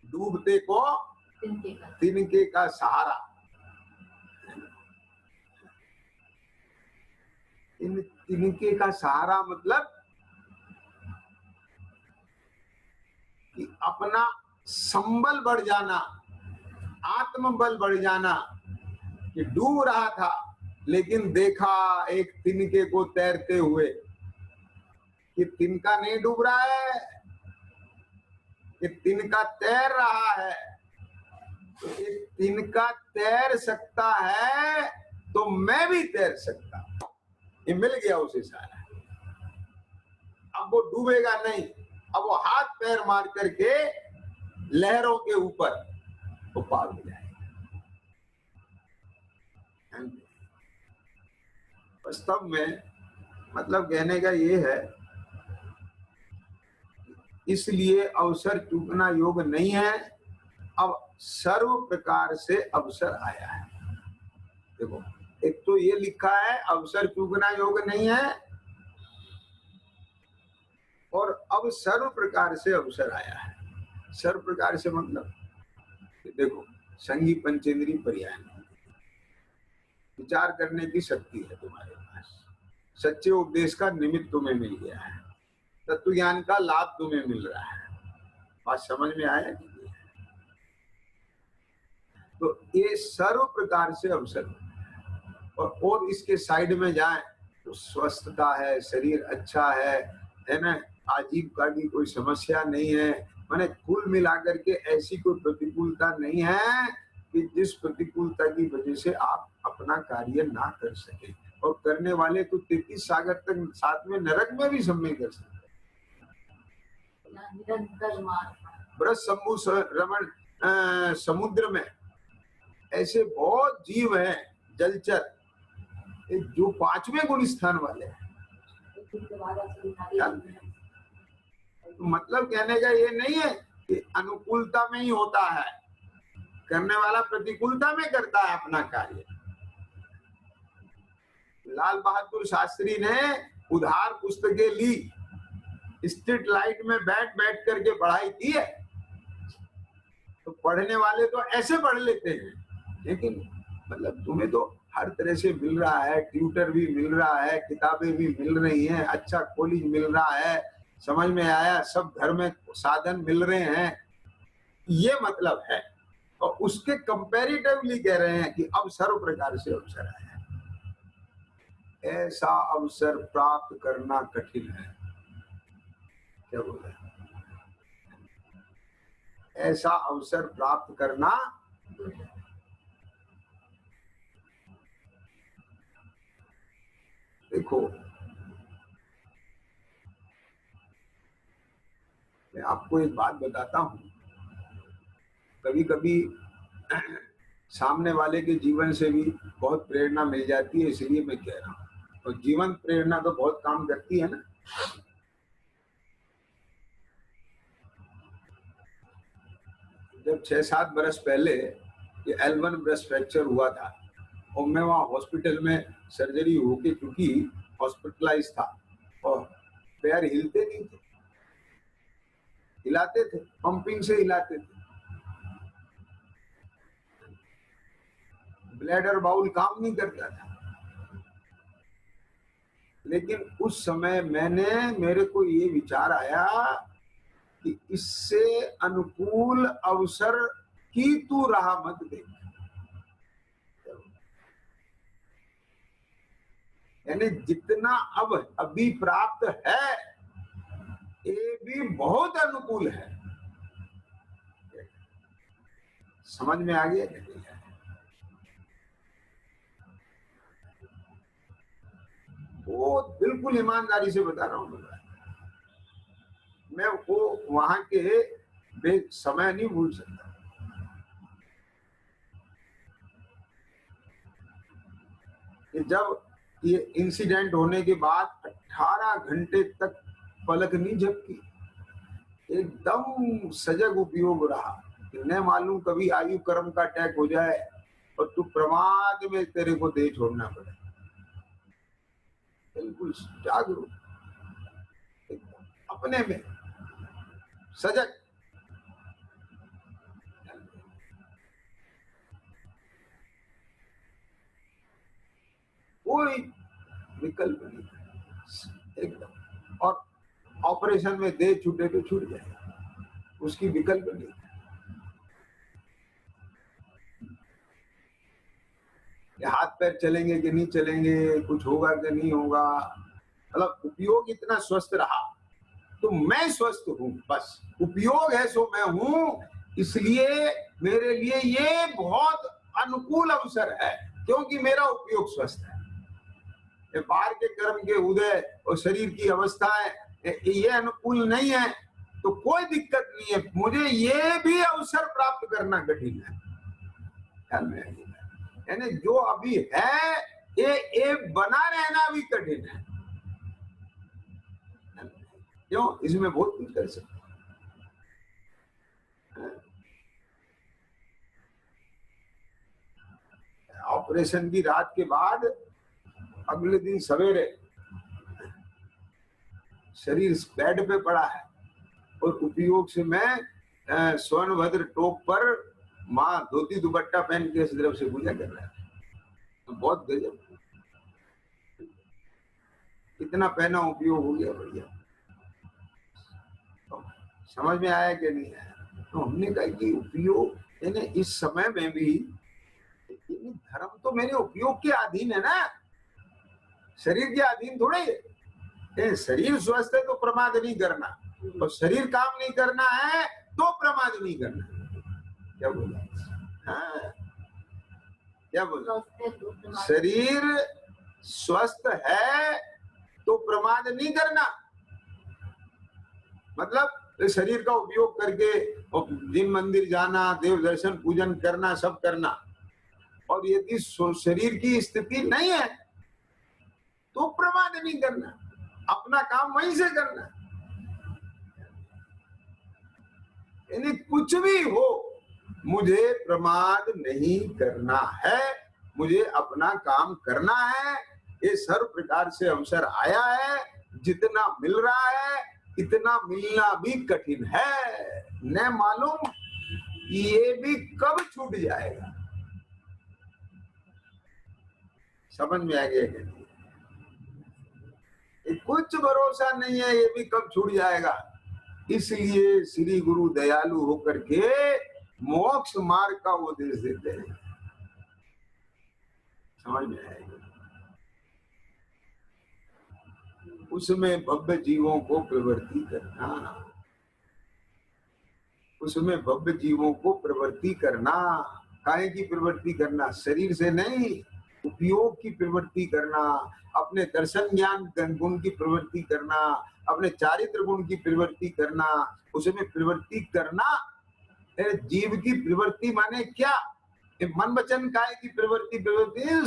डूबते को तिनके का सहारा, तिनके का सहारा मतलब कि अपना संबल बढ़ जाना, आत्मबल बढ़ जाना। कि डूब रहा था लेकिन देखा एक तिनके को तैरते हुए, कि तिनका नहीं डूब रहा है, कि तिनका तैर रहा है। तो एक तिनका तैर सकता है तो मैं भी तैर सकता। ये मिल गया उसे सारा। अब वो डूबेगा नहीं, अब वो हाथ पैर मार करके लहरों के ऊपर वो पार हो जाएगा। वास्तव में मतलब कहने का ये है, इसलिए अवसर चूकना योग नहीं है। अब सर्व प्रकार से अवसर आया है। देखो, एक तो ये लिखा है अवसर चूकना योग नहीं है, और अब सर्व प्रकार से अवसर आया है। सर्व प्रकार से मतलब देखो, संगी पंचेंद्री पर्याय, विचार करने की शक्ति है तुम्हारे पास, सच्चे उपदेश का निमित्त तुम्हें मिल गया है, तत्व ज्ञान का लाभ तुम्हें मिल रहा है। बात समझ में आया कि नहीं? तो ये सर्व प्रकार से अवसर, और इसके साइड में जाए तो स्वस्थता है, शरीर अच्छा है ना, आजीविका की कोई समस्या नहीं है। माने कुल मिलाकर के ऐसी कोई प्रतिकूलता नहीं है कि जिस प्रतिकूलता की वजह से आप अपना कार्य ना कर सके। और करने वाले तो 33 सागर तक साथ में नरक में भी सम्मिलित कर सकते। ब्रज शंभु रमण समुद्र में ऐसे बहुत जीव हैं, जलचर, जो 5वें गुण स्थान वाले हैं। तो मतलब कहने का ये नहीं है कि अनुकूलता में ही होता है, करने वाला प्रतिकूलता में करता है अपना कार्य। लाल बहादुर शास्त्री ने उधार पुस्तकें ली, स्ट्रीट लाइट में बैठ करके पढ़ाई की है। तो पढ़ने वाले तो ऐसे पढ़ लेते हैं, लेकिन मतलब तुम्हें तो हर तरह से मिल रहा है, ट्यूटर भी मिल रहा है, किताबें भी मिल रही हैं, अच्छा कॉलेज मिल रहा है, समझ में आया, सब घर में साधन मिल रहे हैं, ये मतलब है। और उसके कंपैरेटिवली कह रहे हैं कि अब सर्व प्रकार से अवसर आया है। ऐसा अवसर प्राप्त करना कठिन है। क्या बोले? ऐसा अवसर प्राप्त करना, देखो मैं आपको एक बात बताता हूं, कभी कभी सामने वाले के जीवन से भी बहुत प्रेरणा मिल जाती है, इसलिए मैं कह रहा हूँ। और जीवन प्रेरणा तो बहुत काम करती है ना। जब 6-7 बरस पहले ये L1 ब्रेस्ट फ्रैक्चर हुआ था और मैं वहाँ हॉस्पिटल में सर्जरी होके चूंकि हॉस्पिटलाइज था और पैर हिलते नहीं थे, हिलाते थे, पंपिंग से हिलाते थे। ब्लैडर बाउल काम नहीं करता था। लेकिन उस समय मेरे को ये विचार आया कि इससे अनुकूल अवसर की तू राह मत देख। यानी जितना अब अभी प्राप्त है ये भी बहुत अनुकूल है। समझ में आ गया? वो बिल्कुल ईमानदारी से बता रहा हूँ मैं वो वहां के समय नहीं भूल सकता। जब ये इंसिडेंट होने के बाद 18 घंटे तक पलक नहीं झपकी, एकदम सजग उपयोग रहा। न मालूम कभी आयु कर्म का अटैक हो जाए और तू प्रमाद में तेरे को देह छोड़ना पड़े। बिल्कुल जागरूक, अपने में सजग। कोई विकल्प नहीं एकदम। और ऑपरेशन में देह छूटे तो छूट जाए, उसकी विकल्प नहीं। हाथ पैर चलेंगे कि नहीं चलेंगे, कुछ होगा कि नहीं होगा, मतलब उपयोग इतना स्वस्थ रहा तो मैं स्वस्थ हूं, बस उपयोग है सो मैं हूं। इसलिए मेरे लिए ये बहुत अनुकूल अवसर है क्योंकि मेरा उपयोग स्वस्थ है। बाहर के कर्म के उदय और शरीर की अवस्थाएं ये अनुकूल नहीं है तो कोई दिक्कत नहीं है। मुझे ये भी अवसर प्राप्त करना कठिन है। यानी जो अभी है ये बना रहना भी कठिन है। क्यों? इसमें बहुत कुछ कर सकते। ऑपरेशन की रात के बाद अगले दिन सवेरे शरीर बेड पे पड़ा है और उपयोग से मैं सोनभद्र टोक पर माँ धोती दुपट्टा पहन के इस तरफ से पूजा कर रहा है। तो बहुत गजब, कितना पहना उपयोग हो गया, बढ़िया। तो समझ में आया कि नहीं आया? तो हमने कहा कि उपयोग यानी इस समय में भी धर्म तो मेरे उपयोग के अधीन है ना, शरीर के अधीन थोड़े है। शरीर स्वस्थ है तो प्रमाद नहीं करना, और शरीर काम नहीं करना है तो प्रमाद नहीं करना। क्या बोला? हाँ, क्या बोला? शरीर स्वस्थ है तो प्रमाद नहीं करना, मतलब शरीर का उपयोग करके जिन मंदिर जाना, देव दर्शन पूजन करना, सब करना। और यदि शरीर की स्थिति नहीं है तो प्रमाद नहीं करना, अपना काम वहीं से करना। यानी कुछ भी हो मुझे प्रमाद नहीं करना है, मुझे अपना काम करना है। ये सर्व प्रकार से अवसर आया है, जितना मिल रहा है इतना मिलना भी कठिन है। न मालूम ये भी कब छूट जाएगा। समझ में आ गया क्या? कुछ भरोसा नहीं है ये भी कब छूट जाएगा। इसलिए श्री गुरु दयालु होकर के मोक्ष मार्ग का उपदेश देते हैं। समझ में आएगा? उसमें भव्य जीवों को प्रवृत्ति करना, उसमें भव्य जीवों को प्रवृत्ति करना। काहे की प्रवृत्ति करना? शरीर से नहीं, उपयोग की प्रवृत्ति करना, अपने दर्शन ज्ञान गुण की प्रवृत्ति करना, अपने चारित्र गुण की प्रवृत्ति करना। उसमें प्रवृत्ति करना, जीव की प्रवृत्ति माने क्या? मन वचन काय की प्रवृत्ति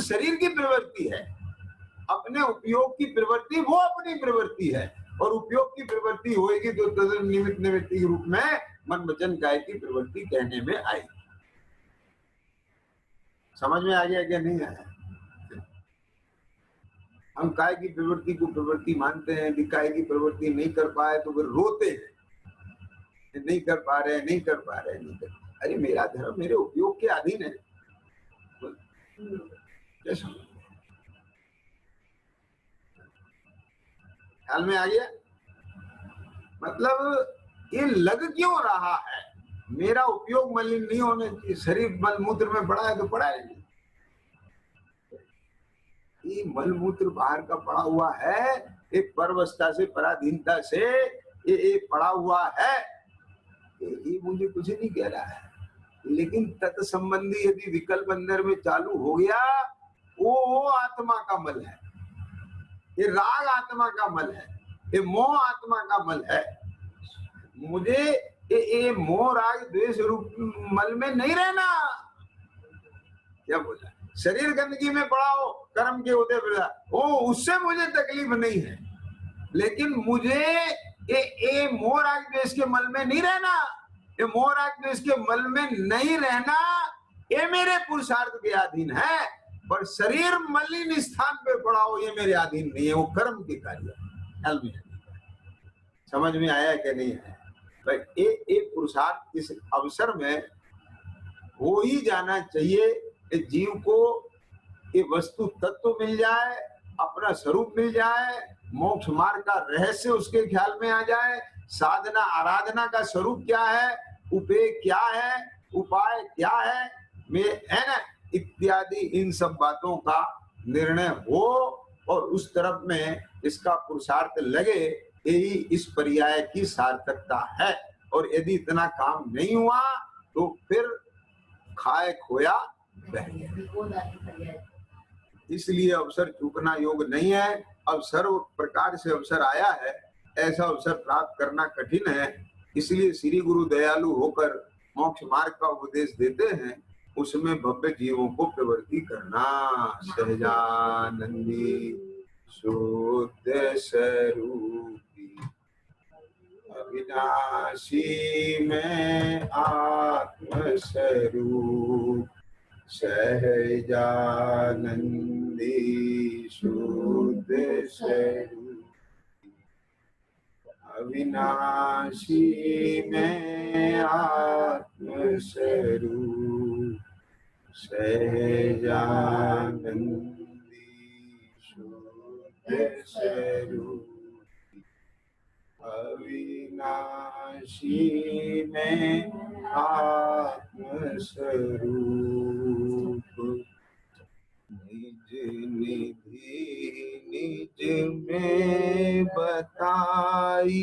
शरीर की प्रवृत्ति है। अपने उपयोग की प्रवृत्ति वो अपनी प्रवृत्ति है, और उपयोग की प्रवृत्ति होगी तो तद निमित्त निवृत्ति के रूप में मन वचन काय की प्रवृत्ति कहने में आएगी। समझ में आ गया क्या नहीं आया? हम काय की प्रवृत्ति को प्रवृत्ति मानते हैं, काय की प्रवृत्ति नहीं कर पाए तो फिर रोते हैं, नहीं कर पा रहे, नहीं कर पा रहे, नहीं कर। अरे मेरा धर्म मेरे उपयोग के अधीन है। कैसे? ख्याल में आ गया? मतलब ये लग क्यों रहा है? मेरा उपयोग मलिन नहीं होने चाहिए। शरीर मल मूत्र में पड़ा है तो पड़ा है, ये मल मूत्र बाहर का पड़ा हुआ है, एक परवस्था से पराधीनता से ये पड़ा हुआ है, ये मुझे कुछ नहीं कह रहा है। लेकिन तत्संबंधी यदि विकल्प अंदर में चालू हो गया, वो आत्मा का मल है, ये राग आत्मा का मल है, ये मोह आत्मा का मल है। मुझे ये मोह राग द्वेष रूप मल में नहीं रहना। क्या बोला? शरीर गंदगी में पड़ा हो, कर्म के उदय बिला, वो उससे मुझे तकलीफ नहीं है, लेकिन मुझे ये मोह राग द्वेष के मल में नहीं रहना। ये मोह राग द्वेष के मल में नहीं रहना, ये मेरे पुरुषार्थ के अधीन है। पर शरीर मलिन स्थान पे पड़ा हो, ये मेरे अधीन नहीं है, वो कर्म के कार्य। समझ में आया कि नहीं है? एक पुरुषार्थ इस अवसर में हो ही जाना चाहिए कि जीव को ये वस्तु तत्व मिल जाए, अपना स्वरूप मिल जाए, मोक्ष मार्ग का रहस्य उसके ख्याल में आ जाए, साधना आराधना का स्वरूप क्या है, उपेय क्या है, उपाय क्या है, है ना, इत्यादि इन सब बातों का निर्णय हो और उस तरफ में इसका पुरुषार्थ लगे, यही इस पर्याय की सार्थकता है। और यदि इतना काम नहीं हुआ तो फिर खाए खोया बह गया। इसलिए अवसर चूकना योग नहीं है। अब सर्व प्रकार से अवसर आया है, ऐसा अवसर प्राप्त करना कठिन है। इसलिए श्री गुरु दयालु होकर मोक्ष मार्ग का उपदेश देते हैं, उसमें भव्य जीवों को प्रवृत्ति करना। सहजानंदी शुद्ध स्वरूपी अविनाशी में आत्म स्वरूप, सहजानंदी शुद्ध स्वरूप अविनाशी में आत्म स्वरूप, सहजानंदी शुद्ध स्वरूप अविनाशी में आत्म स्वरूप। निज निधि निज में बताई